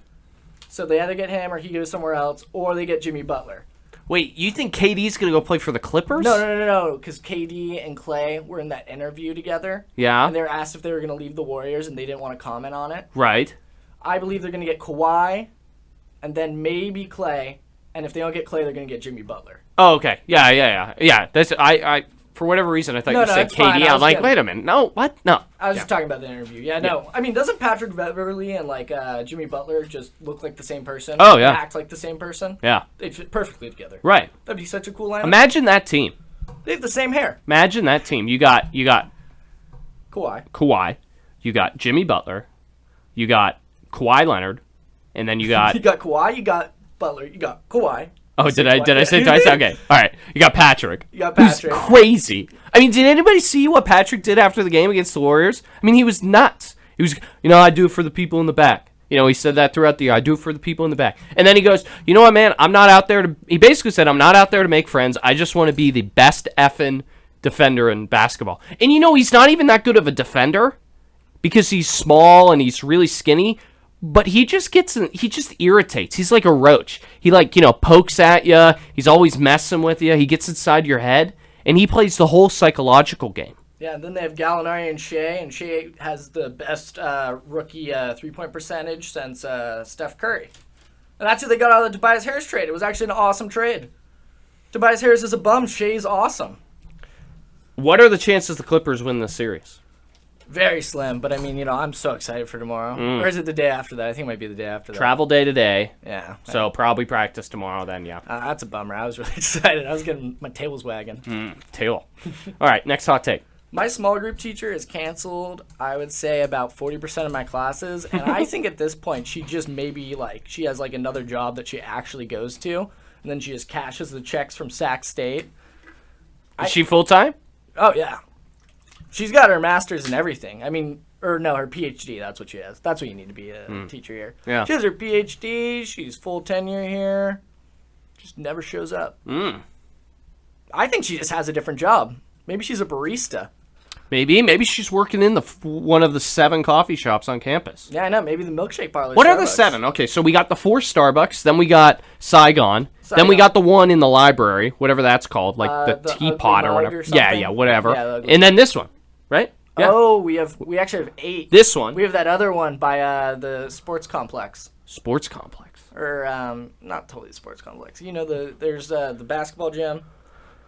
So they either get him or he goes somewhere else, or they get Jimmy Butler. Wait, you think KD's going to go play for the Clippers? No, because KD and Klay were in that interview together. Yeah. And they were asked if they were going to leave the Warriors, and they didn't want to comment on it. Right. I believe they're going to get Kawhi, and then maybe Klay, and if they don't get Klay, they're going to get Jimmy Butler. Oh, okay. Yeah. That's I for whatever reason, I thought you said KD. I'm like, wait a minute. No, what? No. I was just talking about the interview. Yeah, no. I mean, doesn't Patrick Beverley and Jimmy Butler just look like the same person? Oh, yeah. Act like the same person? Yeah. They fit perfectly together. Right. That'd be such a cool lineup. Imagine that team. They have the same hair. Imagine that team. You got Kawhi. You got Jimmy Butler. You got Kawhi Leonard. And then you got... You got Kawhi, you got Butler, you got Kawhi. Oh, did I say it twice? Okay. All right. You got Patrick. Who's crazy. I mean, did anybody see what Patrick did after the game against the Warriors? I mean, he was nuts. He was, I do it for the people in the back. He said that throughout the year. I do it for the people in the back. And then he goes, you know what, man? I'm not out there to... He basically said, I'm not out there to make friends. I just want to be the best effing defender in basketball. And he's not even that good of a defender because he's small and he's really skinny. But he just irritates. He's like a roach. He pokes at you. He's always messing with you. He gets inside your head, and he plays the whole psychological game. Yeah, and then they have Gallinari and Shea has the best rookie 3-point percentage since Steph Curry. And that's who they got out of the Tobias Harris trade. It was actually an awesome trade. Tobias Harris is a bum. Shea's awesome. What are the chances the Clippers win this series? Very slim, but I mean, I'm so excited for tomorrow. Or is it the day after that? I think it might be the day after that. Travel day today. Yeah. So probably practice tomorrow then, yeah. That's a bummer. I was really excited. I was getting my tails wagging. Tail. All right, next hot take. My small group teacher is canceled, I would say, about 40% of my classes. And I think at this point, she just maybe, she has, another job that she actually goes to. And then she just cashes the checks from Sac State. Is she full-time? Oh, yeah. She's got her master's and everything. I mean, her PhD. That's what she has. That's what you need to be a teacher here. Yeah. She has her PhD. She's full tenure here. Just never shows up. I think she just has a different job. Maybe she's a barista. Maybe she's working in one of the 7 coffee shops on campus. Yeah, I know. Maybe the milkshake parlor. What are the 7? Okay, so we got the 4 Starbucks, then we got Saigon, then we got the one in the library, whatever that's called, the teapot or whatever. Yeah, whatever. Yeah, and then this one, right? Yeah. Oh, we actually have 8. This one. We have that other one by the sports complex. Sports complex. Or not totally the sports complex. There's the basketball gym.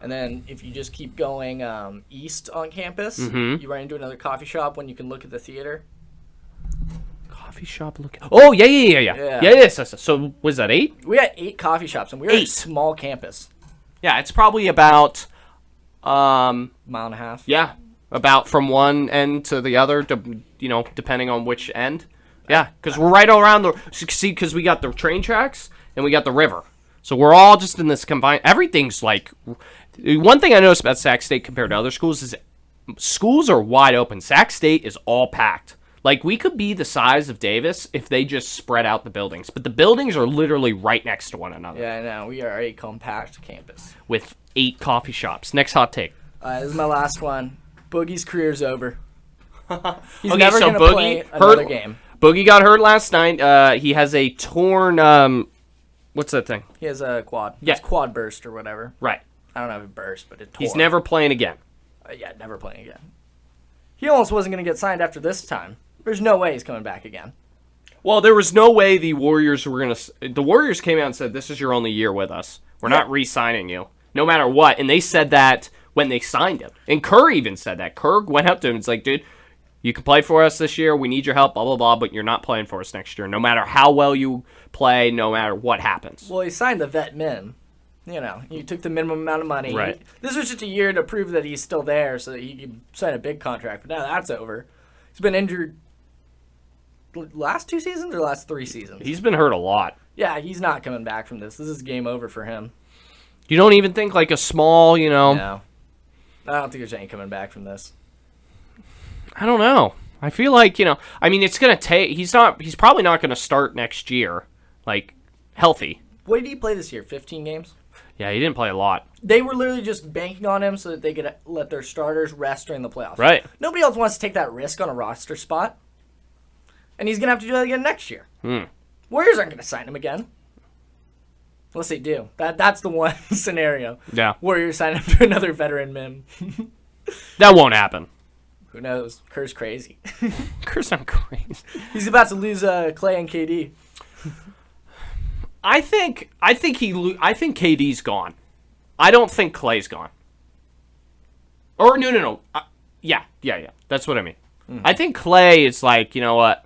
And then if you just keep going east on campus, you run into another coffee shop when you can look at the theater. Coffee shop looking. Oh, yeah. Yes. So was that 8? We had 8 coffee shops, and we were a small campus. Yeah, it's probably about mile and a half. Yeah, about from one end to the other, depending on which end. Yeah, because we're right around because we got the train tracks and we got the river. So we're all just in this combined. Everything's one thing I noticed about Sac State compared to other schools is schools are wide open. Sac State is all packed. We could be the size of Davis if they just spread out the buildings. But the buildings are literally right next to one another. Yeah, I know. We are a compact campus. With 8 coffee shops. Next hot take. This is my last one. Boogie's career's over. He's okay, never going to play another game. Boogie got hurt last night. He has a torn... what's that thing? He has a quad. Yeah. It's quad burst or whatever. Right. I don't know if it burst, but it tore. He's never playing again. Yeah, never playing again. He almost wasn't going to get signed after this time. There's no way he's coming back again. Well, there was no way the Warriors were going to... The Warriors came out and said, this is your only year with us. We're not re-signing you, no matter what. And they said that when they signed him. And Kerr even said that. Kerr went up to him and was like, dude, you can play for us this year. We need your help, blah, blah, blah, but you're not playing for us next year. No matter how well you play, no matter what happens. Well, he signed the vet min. You took the minimum amount of money. Right. This was just a year to prove that he's still there so that he could sign a big contract. But now that's over. He's been injured last 2 seasons or last 3 seasons? He's been hurt a lot. Yeah, he's not coming back from this. This is game over for him. You don't even think a small, No. I don't think there's any coming back from this. I don't know. I feel it's going to take... He's probably not going to start next year, healthy. What did he play this year? 15 games? Yeah, he didn't play a lot. They were literally just banking on him so that they could let their starters rest during the playoffs. Right. Nobody else wants to take that risk on a roster spot. And he's going to have to do that again next year. Warriors aren't going to sign him again. Unless they do. That's the one scenario. Yeah. Warriors sign him to another veteran min. That won't happen. Who knows? Kerr's crazy. Kerr's not crazy. He's about to lose Clay and KD. I think KD's gone. I don't think Clay's gone. Or no. Yeah. That's what I mean. I think Clay is you know what?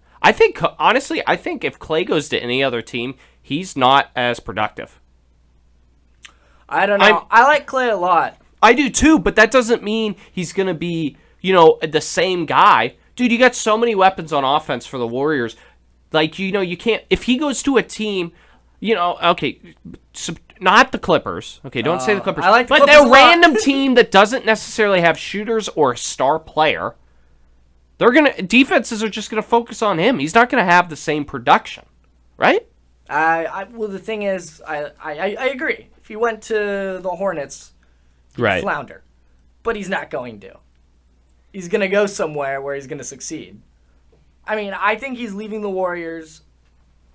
Honestly, I think if Clay goes to any other team, he's not as productive. I don't know. I like Clay a lot. I do too, but that doesn't mean he's going to be, the same guy. Dude, you got so many weapons on offense for the Warriors. You can't, if he goes to a team, okay, not the Clippers. Okay, don't say the Clippers. I like the but Clippers a random team that doesn't necessarily have shooters or a star player. Defenses are just gonna focus on him. He's not gonna have the same production, right? Well, the thing is, I agree. If he went to the Hornets, he'd flounder, but he's not going to. He's gonna go somewhere where he's gonna succeed. I mean, I think he's leaving the Warriors.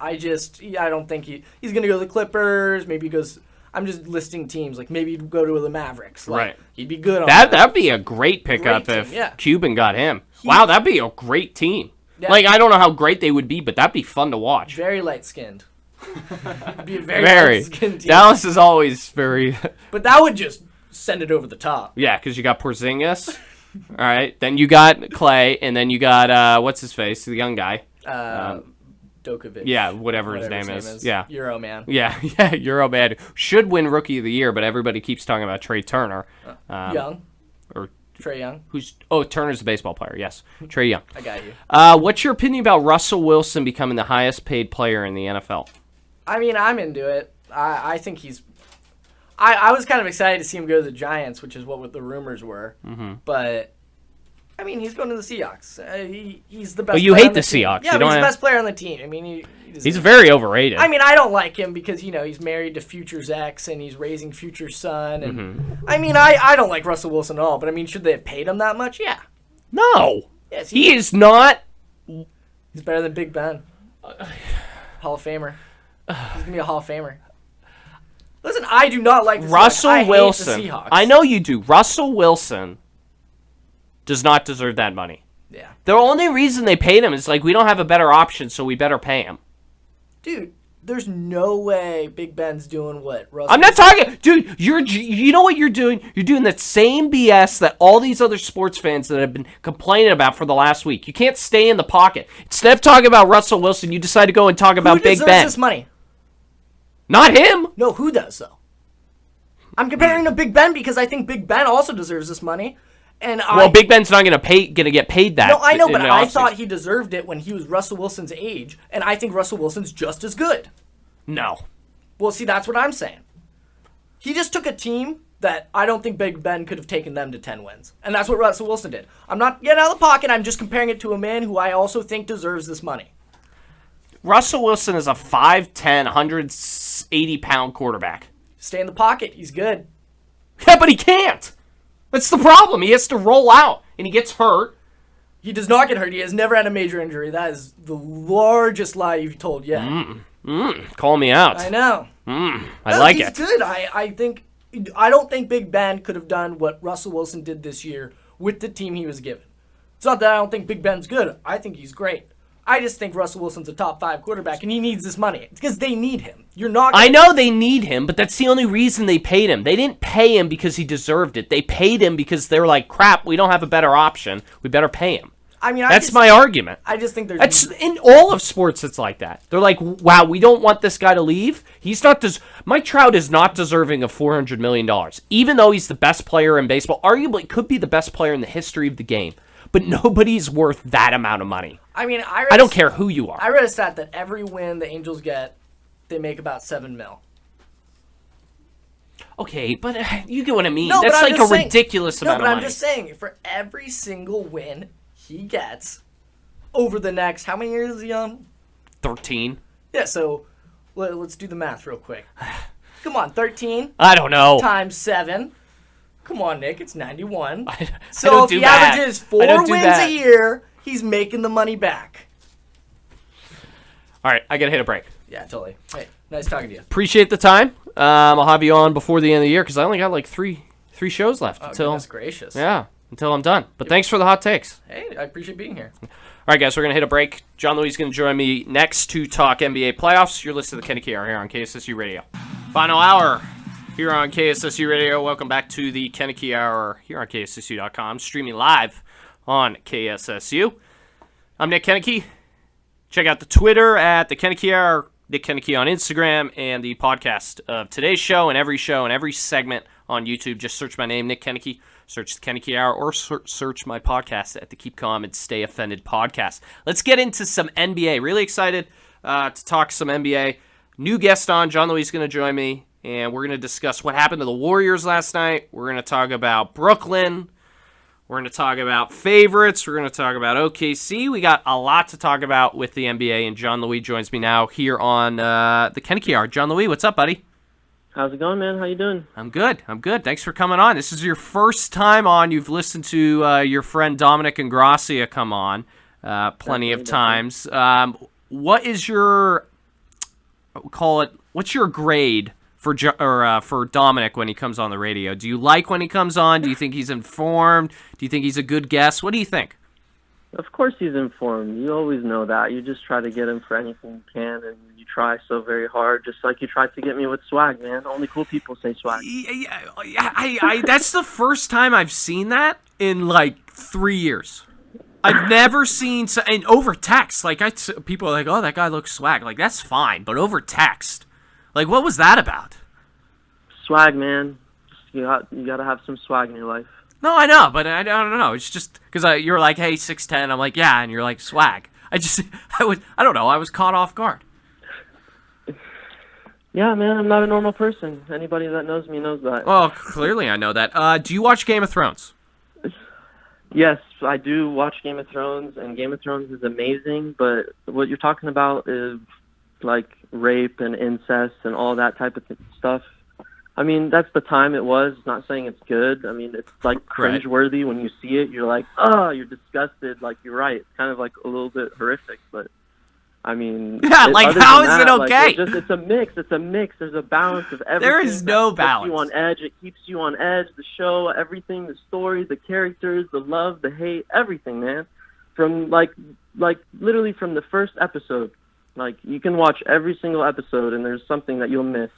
I don't think he's gonna go to the Clippers. Maybe he goes. I'm just listing teams. Maybe he'd go to the Mavericks. He'd be good on that. That'd be a great pickup if Cuban got him. Wow, that'd be a great team. Yeah. I don't know how great they would be, but that'd be fun to watch. Very light-skinned. It'd be a very Very. light-skinned team. Dallas is always very. But that would just send it over the top. Yeah, because you got Porzingis. All right. Then you got Clay, and then you got what's his face, the young guy. Dokovic. Yeah, whatever his name is. Yeah. Euro man. Yeah, Euro man should win Rookie of the Year, but everybody keeps talking about Trey Turner. Young. Or Trey Young. Turner's the baseball player. Yes, Trey Young. I got you. What's your opinion about Russell Wilson becoming the highest paid player in the NFL? I mean, I'm into it. I think he's. I was kind of excited to see him go to the Giants, which is what the rumors were. Mm-hmm. But I mean, he's going to the Seahawks. He's the best. But you player hate on the team. Seahawks. Yeah, you but don't he's the have... best player on the team. I mean, he's very overrated. I mean, I don't like him because he's married to Future's ex and he's raising Future's son. And Mm-hmm. I mean, I don't like Russell Wilson at all. But I mean, should they have paid him that much? Yeah. No. Yes, he is not. He's better than Big Ben. Hall of Famer. He's gonna be a Hall of Famer. Listen, I do not like the Russell Seahawks. Wilson. I hate the Seahawks. I know you do. Russell Wilson does not deserve that money. Yeah. The only reason they paid him is like we don't have a better option, so we better pay him. Dude, there's no way Big Ben's doing what Russell. I'm not talking, dude. You know what you're doing? You're doing that same BS that all these other sports fans that have been complaining about for the last week. You can't stay in the pocket. Instead of talking about Russell Wilson, you decide to go and talk about Big Ben. Who deserves this money? Not him. No, who does though? I'm comparing to Big Ben because I think Big Ben also deserves this money. And Big Ben's not gonna get paid that. No, I know, but I offseason. thought he deserved it when he was Russell Wilson's age, and I think Russell Wilson's just as good. No. Well, see, that's what I'm saying. He just took a team that I don't think Big Ben could have taken them to 10 wins, and that's what Russell Wilson did. I'm not getting out of the pocket. I'm just comparing it to a man who I also think deserves this money. Russell Wilson is a 5'10", 180-pound quarterback. Stay in the pocket. He's good. Yeah, but he can't. That's the problem. He has to roll out, and he gets hurt. He does not get hurt. He has never had a major injury. That is the largest lie you've told yet. Call me out. I know. I like it. He's good. I don't think Big Ben could have done what Russell Wilson did this year with the team he was given. It's not that I don't think Big Ben's good. I think he's great. I just think Russell Wilson's a top 5 quarterback, and he needs this money. It's because they need him. I know they need him, but that's the only reason they paid him. They didn't pay him because he deserved it. They paid him because they were like, crap, we don't have a better option. We better pay him. I mean, that's my argument. I just think that's in all of sports. It's like that. They're like, wow, we don't want this guy to leave. He's not. Mike Trout is not deserving of $400 million, even though he's the best player in baseball. Arguably, could be the best player in the history of the game. But nobody's worth that amount of money. I mean, I don't care who you are. I read a stat that every win the Angels get, they make about $7 million. Okay, but you get what I mean. No, that's like a ridiculous amount of money. No, but I'm just saying, for every single win he gets over the next, how many years is he on? 13. Yeah, so let's do the math real quick. Come on, 13. I don't know. Times 7. Come on, Nick, it's 91. So if he averages 4 wins a year, he's making the money back. All right, I gotta hit a break. Yeah, totally. Hey, nice talking to you. Appreciate the time. I'll have you on before the end of the year because I only got like three shows left until. Goodness gracious. Yeah, until I'm done. But thanks for the hot takes. Hey, I appreciate being here. All right, guys, we're gonna hit a break. John Louis is gonna join me next to talk NBA playoffs. You're listening to the Koeneke Hour here on KSSU Radio. Final hour here on KSSU Radio. Welcome back to the Koeneke Hour here on KSSU.com, streaming live on KSSU. I'm Nick Koeneke. Check out the Twitter at the Koeneke Hour, Nick Koeneke on Instagram, and the podcast of today's show and every segment on YouTube. Just search my name, Nick Koeneke. Search the Koeneke Hour or search my podcast at the Keep Calm and Stay Offended podcast. Let's get into some NBA. Really excited to talk some NBA. New guest on, John Louis is going to join me, and we're going to discuss what happened to the Warriors last night. We're going to talk about Brooklyn. We're going to talk about favorites. We're going to talk about OKC. We got a lot to talk about with the NBA, and John Louis joins me now here on the Koeneke Hour. John Louis, what's up, buddy? How's it going, man? How you doing? I'm good. Thanks for coming on. This is your first time on. You've listened to your friend Dominic Ingrassia come on plenty of times. What is your what's your grade for Dominic when he comes on the radio? Do you like when he comes on? Do you think he's informed? Do you think he's a good guest? What do you think? Of course he's informed. You always know that. You just try to get him for anything you can, and you try so very hard, just like you tried to get me with swag, man. Only cool people say swag. Yeah, that's the first time I've seen that in like 3 years. I've never seen and over text. Like people are like, "Oh, that guy looks swag." Like that's fine, but over text, like what was that about? Swag, man. You gotta have some swag in your life. No, I know, but I don't know. It's just because you're like, "Hey, 6'10", I'm like, "Yeah," and you're like, "Swag." I don't know. I was caught off guard. Yeah, man, I'm not a normal person. Anybody that knows me knows that. Well, clearly I know that. Do you watch Game of Thrones? Yes, I do watch Game of Thrones, and Game of Thrones is amazing, but what you're talking about is like rape and incest and all that type of stuff. I mean, that's the time it was. Not saying it's good. I mean, it's like cringeworthy when you see it. You're like, oh, you're disgusted. Like, you're right. It's kind of like a little bit horrific, but I mean, yeah, like how is it okay? Like, it's a mix. It's a mix. There's a balance of everything. There is no balance. Keeps you on edge. It keeps you on edge. The show, everything, the story, the characters, the love, the hate, everything, man. From like literally from the first episode. Like you can watch every single episode, and there's something that you'll miss.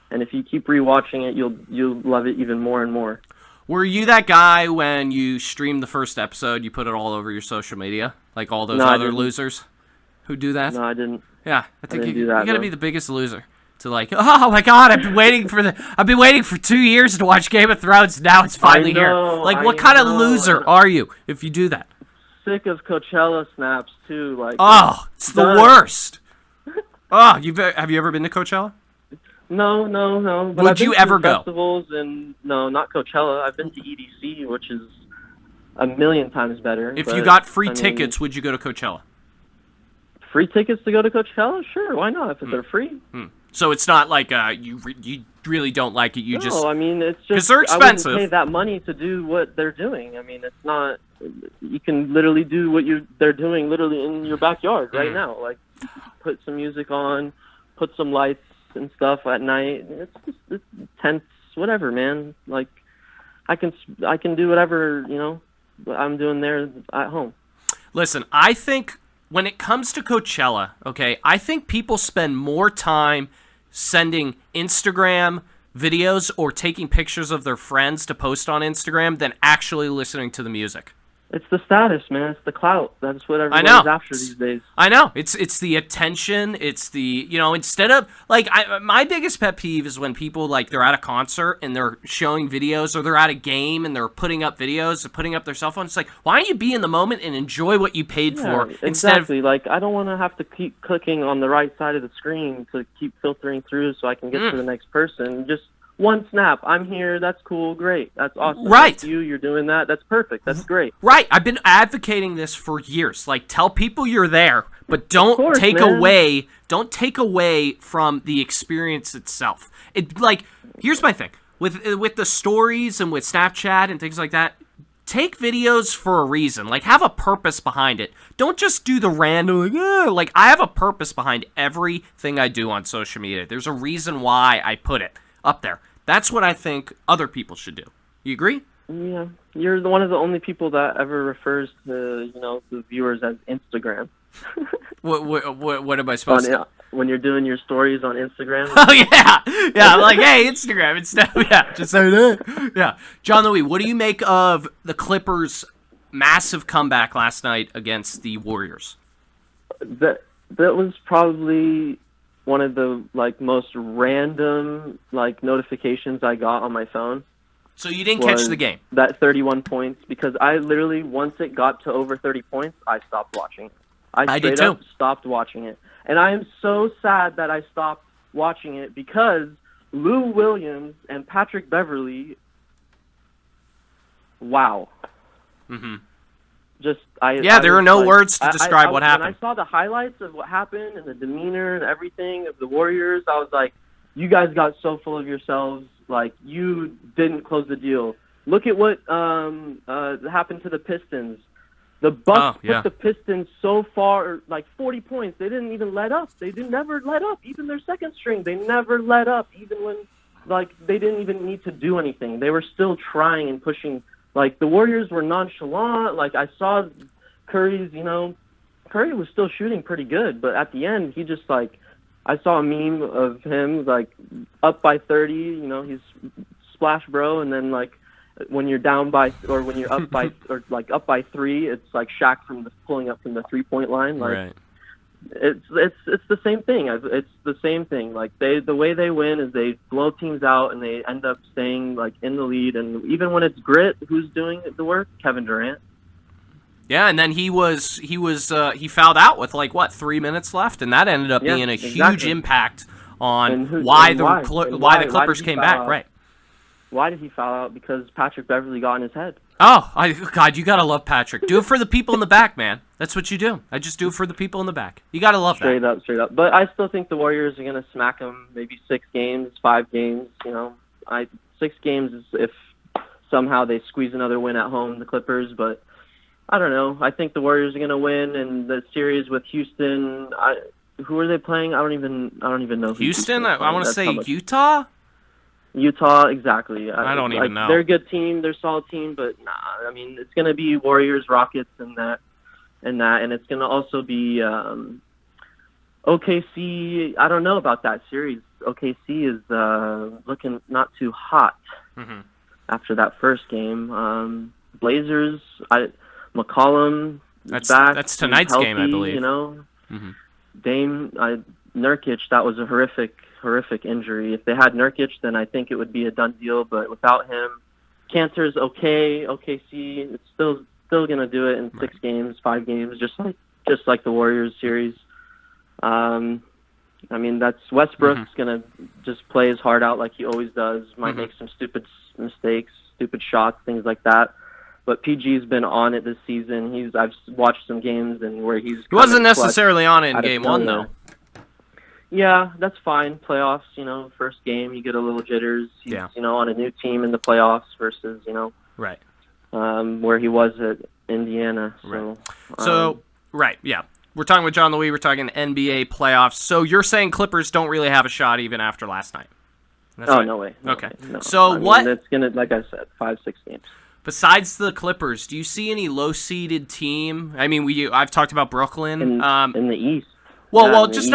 And if you keep rewatching it, you'll love it even more and more. Were you that guy when you streamed the first episode, you put it all over your social media, like all those other losers who do that? No, I didn't. Yeah, I think you that, got to though. be the biggest loser to like. Oh my God, I've been waiting for 2 years to watch Game of Thrones. Now it's finally here. Like, what kind of loser are you if you do that? Sick of Coachella snaps too. Like, oh, it's the worst. Oh, have you ever been to Coachella? No. But Would I've been you to ever go? festivals and no, not Coachella. I've been to EDC, which is a million times better. If you got free tickets, would you go to Coachella? Free tickets to go to Coachella? Sure, why not? If they're free. So it's not like you really don't like it. You just I mean, it's just because they're expensive. I wouldn't pay that money to do what they're doing. I mean, it's not. You can literally do what they're doing literally in your backyard right now. Like, put some music on, put some lights and stuff at night. It's tents, whatever, man. Like, I can do whatever I'm doing there at home. Listen, I think when it comes to Coachella, okay, I think people spend more time sending Instagram videos or taking pictures of their friends to post on Instagram than actually listening to the music. It's the status, man. It's the clout. That's what everyone's after these days. I know. It's the attention. It's the, instead of, like, my biggest pet peeve is when people, like, they're at a concert and they're showing videos, or they're at a game and they're putting up videos and putting up their cell phones. It's like, why don't you be in the moment and enjoy what you paid for instead of... Like, I don't want to have to keep clicking on the right side of the screen to keep filtering through so I can get to the next person. Just one snap. I'm here. That's cool. Great. That's awesome. Right. That's you're doing that. That's perfect. That's great. Right. I've been advocating this for years. Like, tell people you're there, but don't take away from the experience itself. Here's my thing with the stories and with Snapchat and things like that. Take videos for a reason. Like, have a purpose behind it. Don't just do the random, like, I have a purpose behind everything I do on social media. There's a reason why I put it up there. That's what I think other people should do. You agree? Yeah. You're one of the only people that ever refers to, the viewers as Instagram. What am I supposed to? When you're doing your stories on Instagram. Oh, yeah. Yeah, I'm like, hey, Instagram. Just so that. Yeah. John Louis, what do you make of the Clippers' massive comeback last night against the Warriors? That was probably one of the most random notifications I got on my phone. So you didn't catch the game? That 31 points, because I literally, once it got to over 30 points, I stopped watching it. I straight up stopped watching it. And I am so sad that I stopped watching it, because Lou Williams and Patrick Beverley, wow. Mm-hmm. There are no words to describe what happened. When I saw the highlights of what happened and the demeanor and everything of the Warriors, I was like, you guys got so full of yourselves. Like, you didn't close the deal. Look at what happened to the Pistons. The Bucks put the Pistons so far, 40 points. They didn't even let up. They never let up. Even their second string, they never let up. Even when, they didn't even need to do anything. They were still trying and pushing. The Warriors were nonchalant. I saw Curry's, Curry was still shooting pretty good, but at the end, he just like, I saw a meme of him like up by 30, he's splash bro, and then like when you're down by, or when you're up by, or like up by 3, it's like Shaq pulling up from the 3-point line. Like, right. It's the same thing. It's the same thing. Like the way they win is they blow teams out and they end up staying like in the lead. And even when it's grit, who's doing the work? Kevin Durant. Yeah, and then he fouled out with 3 minutes left, and that ended up being a huge impact on why the Clippers came back. Right. Why did he foul out? Because Patrick Beverley got in his head. Oh, God, you gotta love Patrick. Do it for the people in the back, man. That's what you do. I just do it for the people in the back. You gotta love that. Straight up. But I still think the Warriors are gonna smack them. Maybe 6 games, 5 games. 6 games is if somehow they squeeze another win at home, the Clippers. But I don't know. I think the Warriors are gonna win, and the series with Houston. Who are they playing? I don't even know. Houston. I want to say Utah. Utah, exactly. I don't even know. They're a good team. They're a solid team, but nah. I mean, it's going to be Warriors, Rockets, and it's going to also be OKC. I don't know about that series. OKC is looking not too hot after that first game. Blazers, McCollum. That's tonight's healthy, game, I believe. Dame Nurkic. That was a horrific injury. If they had Nurkic, then I think it would be a done deal. But without him, Cantor's okay. OKC, it's still gonna do it in 6 games, 5 games, just like the Warriors series. That's Westbrook's gonna just play his heart out like he always does. Might make some stupid mistakes, stupid shots, things like that. But PG's been on it this season. I've watched some games and where he wasn't necessarily on it in game 1 though. Yeah, that's fine. Playoffs, first game, you get a little jitters. He's, on a new team in the playoffs versus, right, where he was at Indiana. So, right, yeah. We're talking with John Louis. We're talking NBA playoffs. So you're saying Clippers don't really have a shot even after last night? No way. Okay. No. So what? It's gonna, like I said, 5-6 games. Besides the Clippers, do you see any low-seeded team? I mean, I've talked about Brooklyn in the East. Well, just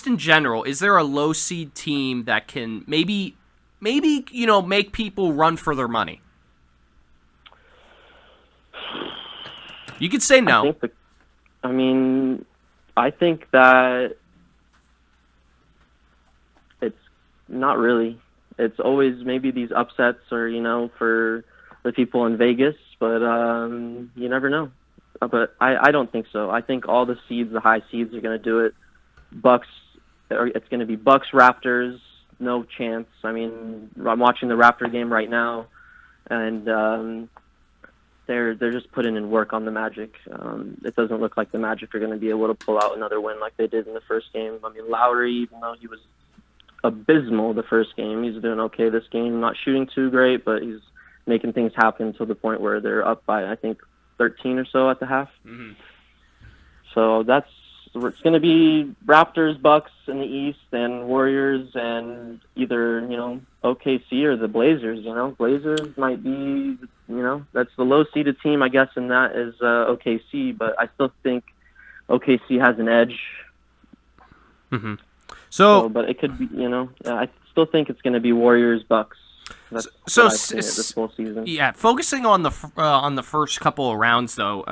in general. Is there a low seed team that can maybe make people run for their money? You could say no. I think that it's not really. It's always maybe these upsets or for the people in Vegas, but you never know. But I don't think so. I think all the high seeds are going to do it. It's going to be Bucks, Raptors, no chance. I'm watching the Raptor game right now, and they're just putting in work on the Magic. It doesn't look like the Magic are going to be able to pull out another win like they did in the first game. Lowry, even though he was abysmal the first game, he's doing okay this game. Not shooting too great, but he's making things happen to the point where they're up by, I think, 13 or so at the half. So it's going to be Raptors, Bucks in the East, and Warriors, and either OKC or the Blazers. Blazers might be that's the low seeded team, I guess, and that is OKC. But I still think OKC has an edge. So, but it could be I still think it's going to be Warriors, Bucks. That's this whole season. Yeah, focusing on the first couple of rounds, though,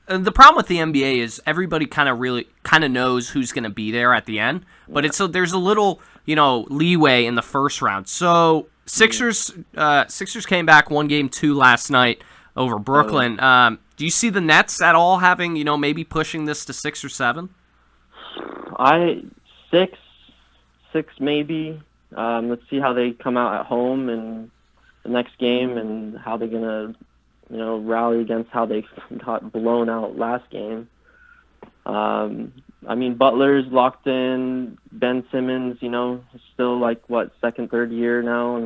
the problem with the NBA is everybody kind of knows who's going to be there at the end, but there's a little leeway in the first round. So Sixers came back 1-2 last night over Brooklyn. Do you see the Nets at all having maybe pushing this to 6 or 7? Six maybe. Let's see how they come out at home in the next game and how they're gonna, rally against how they got blown out last game. Butler's locked in. Ben Simmons, still second, third year now.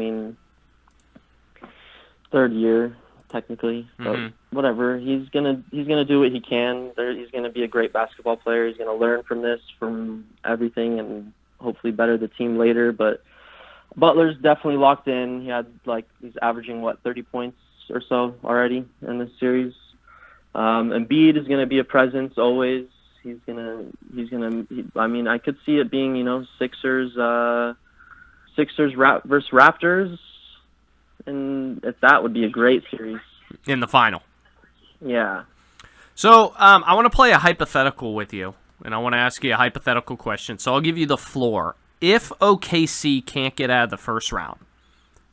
Third year technically, but whatever. He's gonna do what he can. He's gonna be a great basketball player. He's gonna learn from everything, and hopefully better the team later. But Butler's definitely locked in. He had he's averaging 30 points or so already in this series. Embiid is going to be a presence always. I mean, I could see it being, Sixers versus Raptors, and that would be a great series. In the final. Yeah. So I want to play a hypothetical with you, and I want to ask you a hypothetical question. So I'll give you the floor. If OKC can't get out of the first round,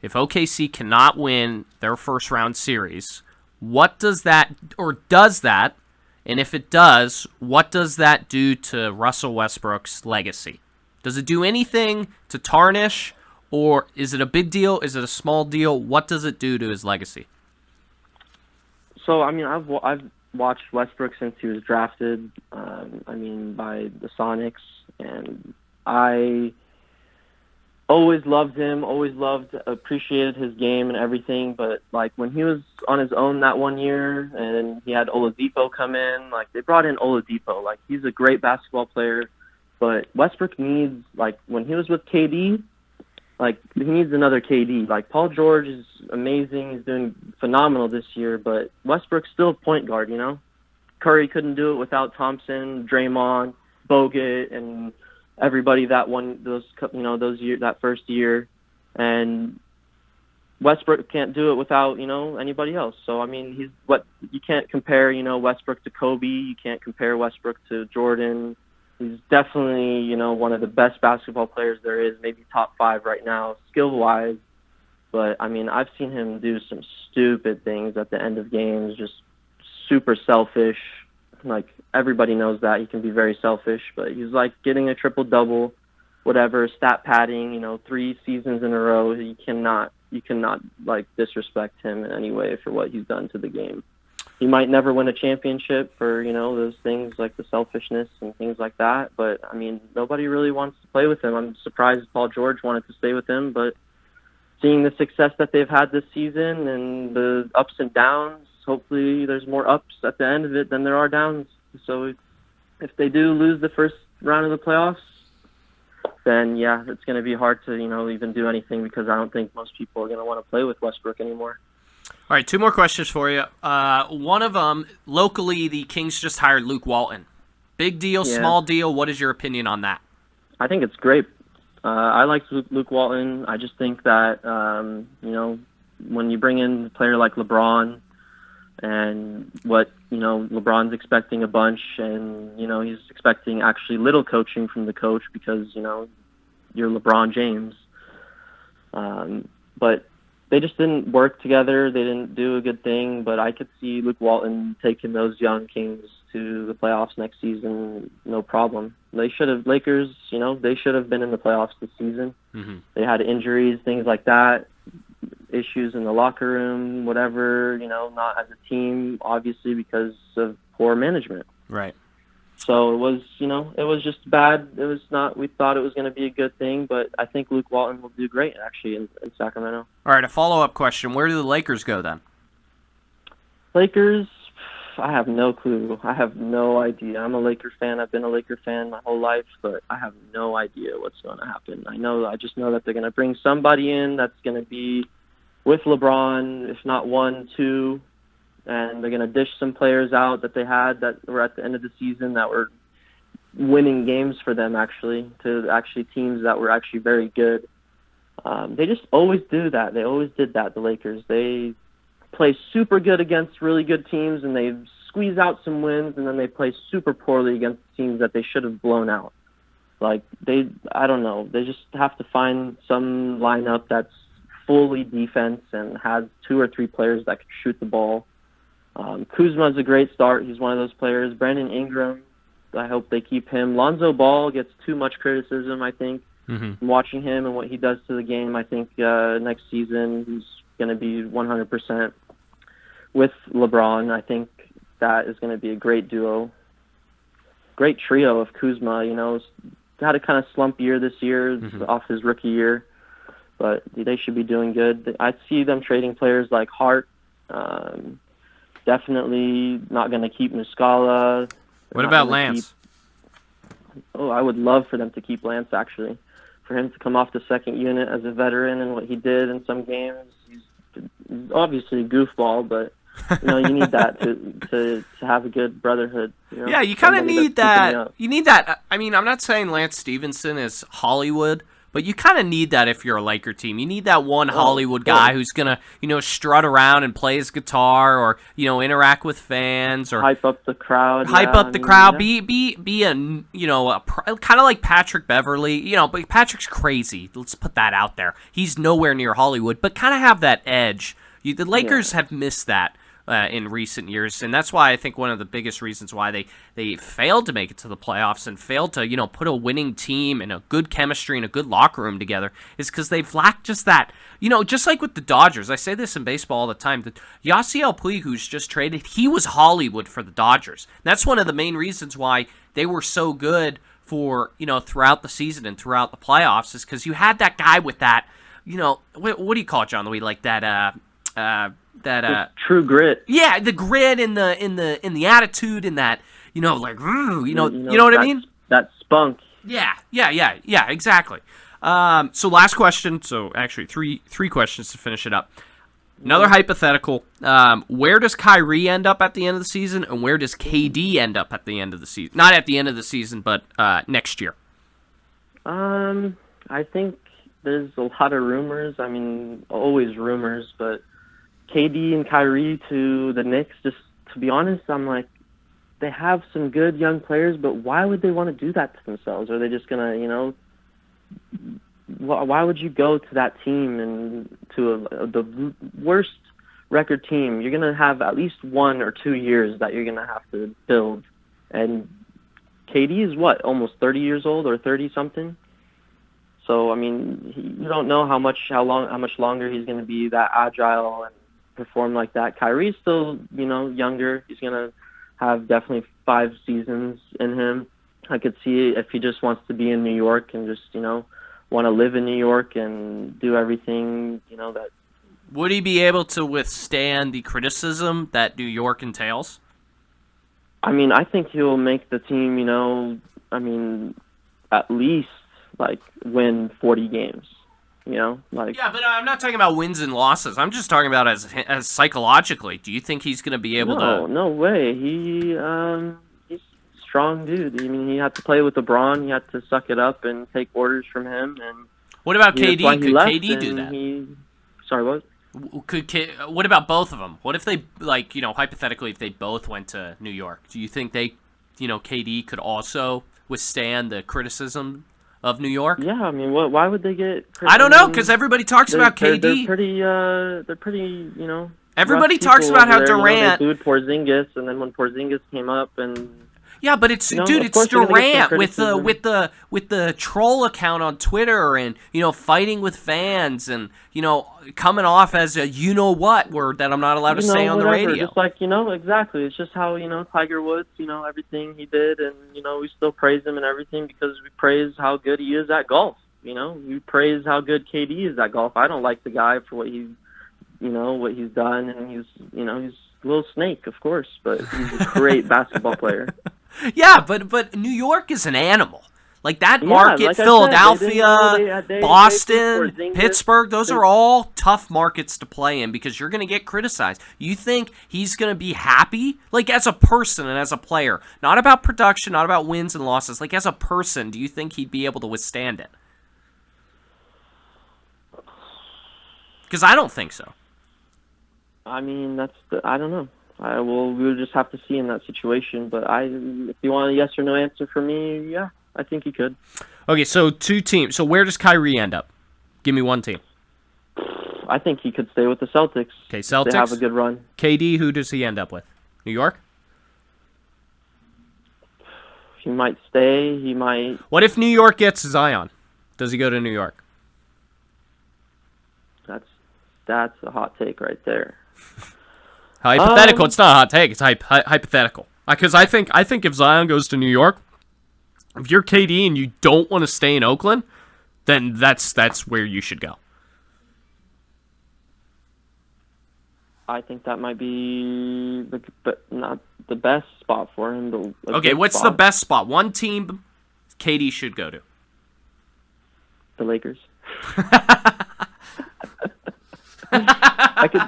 if OKC cannot win their first round series, what does that, and if it does, what does that do to Russell Westbrook's legacy? Does it do anything to tarnish, or is it a big deal? Is it a small deal? What does it do to his legacy? So, I mean, I've watched Westbrook since he was drafted, by the Sonics, and I always loved him, appreciated his game and everything, but, like, when he was on his own that one year and he had Oladipo come in, like, they brought in Oladipo. Like, he's a great basketball player, but Westbrook needs, like, when he was with KD, like, he needs another KD. Like, Paul George is amazing. He's doing phenomenal this year, but Westbrook's still a point guard, Curry couldn't do it without Thompson, Draymond, Bogut, and everybody that that first year. And Westbrook can't do it without, anybody else. So, I mean, you can't compare, Westbrook to Kobe. You can't compare Westbrook to Jordan. He's definitely, one of the best basketball players there is, maybe top 5 right now, skill-wise. But, I mean, I've seen him do some stupid things at the end of games, just super selfish. Like, everybody knows that. He can be very selfish, but he's, like, getting a triple-double, whatever, stat padding, 3 seasons in a row. You cannot, like, disrespect him in any way for what he's done to the game. He might never win a championship for, those things like the selfishness and things like that. But, I mean, nobody really wants to play with him. I'm surprised Paul George wanted to stay with him. But seeing the success that they've had this season and the ups and downs, hopefully there's more ups at the end of it than there are downs. So if they do lose the first round of the playoffs, then, yeah, it's going to be hard to, even do anything because I don't think most people are going to want to play with Westbrook anymore. All right, 2 more questions for you. One of them, locally, the Kings just hired Luke Walton. Big deal, small deal. What is your opinion on that? I think it's great. I like Luke Walton. I just think that, when you bring in a player like LeBron and what, LeBron's expecting a bunch and, he's expecting actually little coaching from the coach because, you're LeBron James. But they just didn't work together. They didn't do a good thing, but I could see Luke Walton taking those young Kings to the playoffs next season, no problem. Lakers, they should have been in the playoffs this season. Mm-hmm. They had injuries, things like that, issues in the locker room, whatever, not as a team, obviously, because of poor management. Right. So it was just bad. It was not, we thought it was going to be a good thing, but I think Luke Walton will do great, actually, in Sacramento. All right, a follow-up question. Where do the Lakers go then? Lakers, I have no clue. I have no idea. I'm a Laker fan. I've been a Laker fan my whole life, but I have no idea what's going to happen. I just know that they're going to bring somebody in that's going to be with LeBron, if not 1, 2, and they're going to dish some players out that they had that were at the end of the season that were winning games for them, to teams that were actually very good. They just always do that. They always did that, the Lakers. They play super good against really good teams, and they squeeze out some wins, and then they play super poorly against teams that they should have blown out. Like, I don't know. They just have to find some lineup that's fully defense and has 2 or 3 players that can shoot the ball. Kuzma's a great start. He's one of those players. Brandon Ingram, I hope they keep him. Lonzo Ball gets too much criticism, I think. Mm-hmm. Watching him and what he does to the game, I think next season he's going to be 100% with LeBron. I think that is going to be a great duo. Great trio of Kuzma, had a kind of slump year this year off his rookie year, but they should be doing good. I see them trading players like Hart. Definitely not going to keep Muscala. What about Lance? I would love for them to keep Lance, actually. For him to come off the second unit as a veteran and what he did in some games. He's obviously a goofball, but You need that to have a good brotherhood. Yeah, you kind of Somebody need that's keeping you that. up. You need that. I mean, I'm not saying Lance Stevenson is Hollywood, but you kind of need that if you're a Laker team. You need that one Hollywood guy who's gonna, strut around and play his guitar, or interact with fans, or Hype up the crowd. hype yeah, up the I mean, crowd. yeah. Be a kind of like Patrick Beverly. But Patrick's crazy. Let's put that out there. He's nowhere near Hollywood, but kind of have that edge. The Lakers have missed that in recent years, and that's why I think one of the biggest reasons why they failed to make it to the playoffs and failed to put a winning team and a good chemistry and a good locker room together is because they've lacked just that. Just like with the Dodgers, I say this in baseball all the time, that Yasiel Puig, who's just traded, he was Hollywood for the Dodgers. And that's one of the main reasons why they were so good for, throughout the season and throughout the playoffs, is because you had that guy with that, what do you call it, John Louis, like that, True grit. yeah, the grit and the attitude and that, like, you know what I mean? That spunk. Yeah, exactly. So last question. So actually, three questions to finish it up. Another hypothetical. Where does Kyrie end up at the end of the season, and where does KD end up at the end of the season? Not at the end of the season, but next year. I think there's a lot of rumors. I mean, always rumors, but KD and Kyrie to the Knicks, just to be honest, I'm like, they have some good young players, but why would they want to do that to themselves? Are they just going to, why would you go to that team and to the worst record team? You're going to have at least 1 or 2 years that you're going to have to build. And KD is what, almost 30 years old or 30-something? So, I mean, you don't know how much longer he's going to be that agile and perform like that. Kyrie's still, younger. He's going to have definitely 5 seasons in him. I could see if he just wants to be in New York and just, want to live in New York and do everything, that. Would he be able to withstand the criticism that New York entails? I mean, I think he'll make the team, at least, win 40 games. Yeah, but I'm not talking about wins and losses. I'm just talking about as psychologically. Do you think he's going to be able to? No way. He's a strong dude. I mean, he had to play with LeBron. He had to suck it up and take orders from him. And what about KD? Could KD do that? Sorry, what? What about both of them? What if they, hypothetically, if they both went to New York? Do you think KD could also withstand the criticism of New York? Yeah, I mean, why would they get? I don't know, because everybody talks about KD. They're pretty. Everybody talks about how Durant. They booed Porzingis, and then when Porzingis came up, and yeah, but it's it's Durant with the troll account on Twitter, and fighting with fans, and coming off as a word that I'm not allowed to say on the radio. Just exactly. It's just how Tiger Woods, everything he did, and we still praise him and everything because we praise how good he is at golf. We praise how good KD is at golf. I don't like the guy for what he's done, and he's a little snake, of course, but he's a great basketball player. Yeah, but New York is an animal. Like that market, Philadelphia, Boston, Pittsburgh, those are all tough markets to play in because you're going to get criticized. You think he's going to be happy? Like as a person and as a player, not about production, not about wins and losses. Like as a person, do you think he'd be able to withstand it? Because I don't think so. I mean, I don't know. We'll just have to see in that situation. But if you want a yes or no answer for me, yeah, I think he could. Okay, so 2 teams. So where does Kyrie end up? Give me one team. I think he could stay with the Celtics. Okay, Celtics. They have a good run. KD, who does he end up with? New York? He might stay. He might. What if New York gets Zion? Does he go to New York? That's a hot take right there. Hypothetical. It's not a hot take. It's hypothetical. Because I think if Zion goes to New York, if you're KD and you don't want to stay in Oakland, then that's where you should go. I think that might be not the best spot for him. Okay, what's the best spot? One team KD should go to. The Lakers. I could.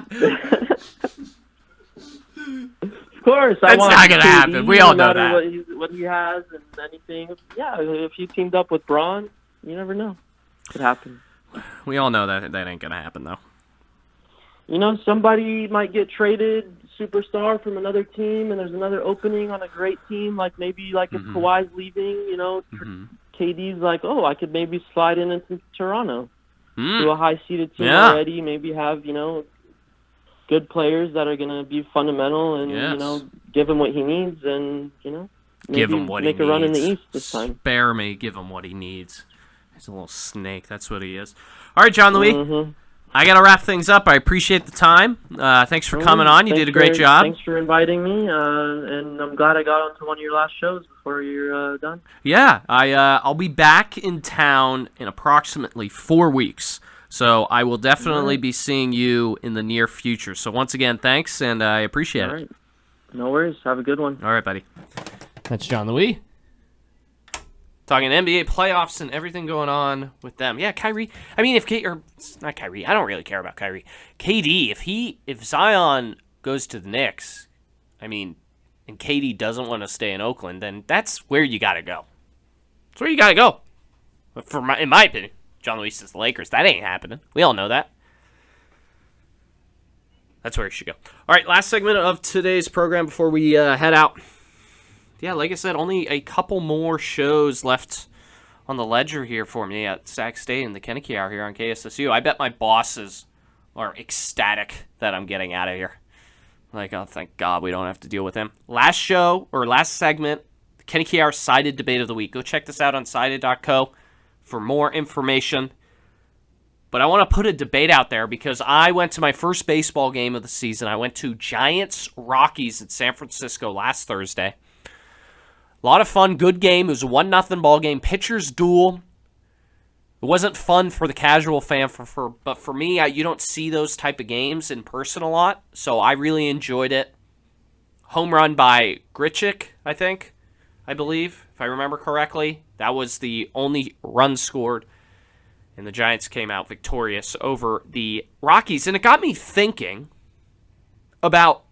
Of course, I That's want not gonna KD, happen. We all know no matter that. what he has and anything. Yeah, if he teamed up with Braun, you never know. Could happen. We all know that ain't gonna happen though. You know, somebody might get traded, superstar from another team, and there's another opening on a great team. Like maybe if Kawhi's leaving, you know, KD's like, oh, I could maybe slide into Toronto to a high-seeded team already. Maybe have good players that are gonna be fundamental and give him what he needs, and maybe Give him what make he a run in the needs. East this time. Spare me. Give him what he needs. He's a little snake. That's what he is. All right, John Louis. I got to wrap things up. I appreciate the time. Thanks for coming on. You did a great job. Thanks for inviting me, and I'm glad I got onto one of your last shows before you're done. Yeah, I'll be back in town in approximately 4 weeks, so I will definitely be seeing you in the near future. So once again, thanks, and I appreciate it. All right. No worries. Have a good one. All right, buddy. That's John Louis. Talking NBA playoffs and everything going on with them. Yeah, Kyrie. I mean, not Kyrie. I don't really care about Kyrie. KD. If Zion goes to the Knicks, I mean, and KD doesn't want to stay in Oakland, then that's where you got to go. That's where you got to go. In my opinion, John Louis says the Lakers. That ain't happening. We all know that. That's where you should go. All right, last segment of today's program before we head out. Yeah, like I said, only a couple more shows left on the ledger here for me at Sac State in the Koeneke Hour here on KSSU. I bet my bosses are ecstatic that I'm getting out of here. Like, oh, thank God we don't have to deal with him. Last segment, the Koeneke Hour Sided Debate of the Week. Go check this out on sided.co for more information. But I want to put a debate out there because I went to my first baseball game of the season. I went to Giants-Rockies in San Francisco last Thursday. A lot of fun, good game. It was a 1-0 ball game. Pitchers duel. It wasn't fun for the casual fan, but for me, you don't see those type of games in person a lot, so I really enjoyed it. Home run by Grichuk, I believe, if I remember correctly. That was the only run scored, and the Giants came out victorious over the Rockies. And it got me thinking about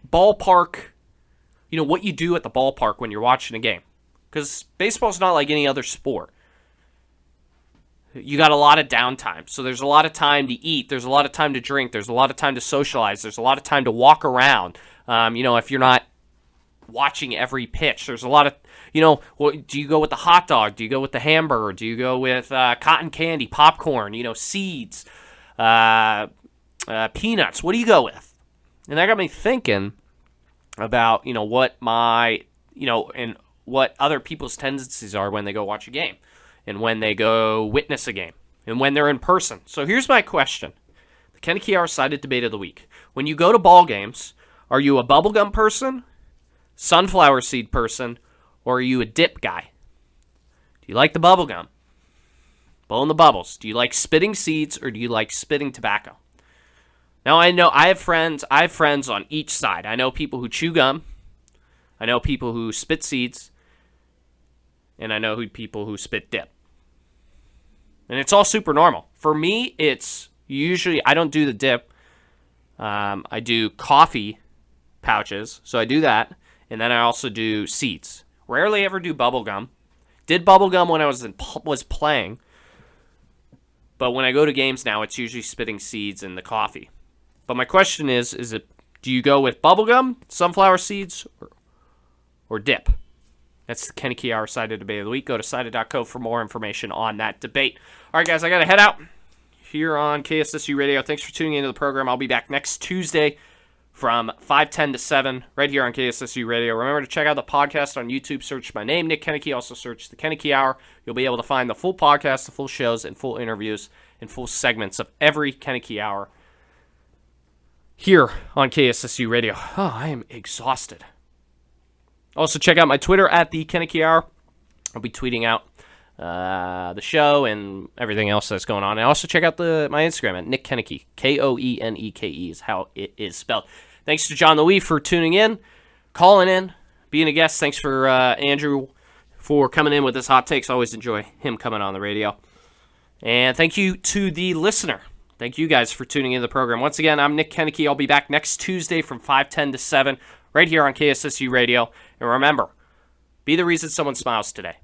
ballpark, what you do at the ballpark when you're watching a game. Because baseball's not like any other sport. You got a lot of downtime. So there's a lot of time to eat. There's a lot of time to drink. There's a lot of time to socialize. There's a lot of time to walk around. If you're not watching every pitch, there's a lot of, do you go with the hot dog? Do you go with the hamburger? Do you go with cotton candy, popcorn, seeds, peanuts? What do you go with? And that got me thinking about, what and what other people's tendencies are when they go watch a game and when they go witness a game and when they're in person. So here's my question. The Koeneke Hour Sided Debate of the Week. When you go to ball games, are you a bubblegum person, sunflower seed person, or are you a dip guy? Do you like the bubblegum? Blowing the bubbles. Do you like spitting seeds or do you like spitting tobacco? Now, I know I have friends on each side. I know people who chew gum. I know people who spit seeds. And I know people who spit dip. And it's all super normal. For me, it's usually, I don't do the dip. I do coffee pouches. So I do that. And then I also do seeds. Rarely ever do bubble gum. Did bubble gum when I was playing. But when I go to games now, it's usually spitting seeds and the coffee. But my question is do you go with bubblegum, sunflower seeds, or dip? That's the Koeneke Hour Sided Debate of the Week. Go to sided.co for more information on that debate. All right, guys, I got to head out here on KSSU Radio. Thanks for tuning into the program. I'll be back next Tuesday from 5:10 to 7 right here on KSSU Radio. Remember to check out the podcast on YouTube. Search my name, Nick Koeneke. Also search the Koeneke Hour. You'll be able to find the full podcast, the full shows, and full interviews and full segments of every Koeneke Hour here on KSSU Radio. Oh, I am exhausted. Also, check out my Twitter at the Koeneke Hour. I'll be tweeting out the show and everything else that's going on. And also check out my Instagram at Nick Koeneke. Koeneke is how it is spelled. Thanks to John Louis for tuning in, calling in, being a guest. Thanks for Andrew for coming in with his hot takes. Always enjoy him coming on the radio. And thank you to the listener. Thank you guys for tuning into the program. Once again, I'm Nick Koeneke. I'll be back next Tuesday from 5:10 to 7 right here on KSSU Radio. And remember, be the reason someone smiles today.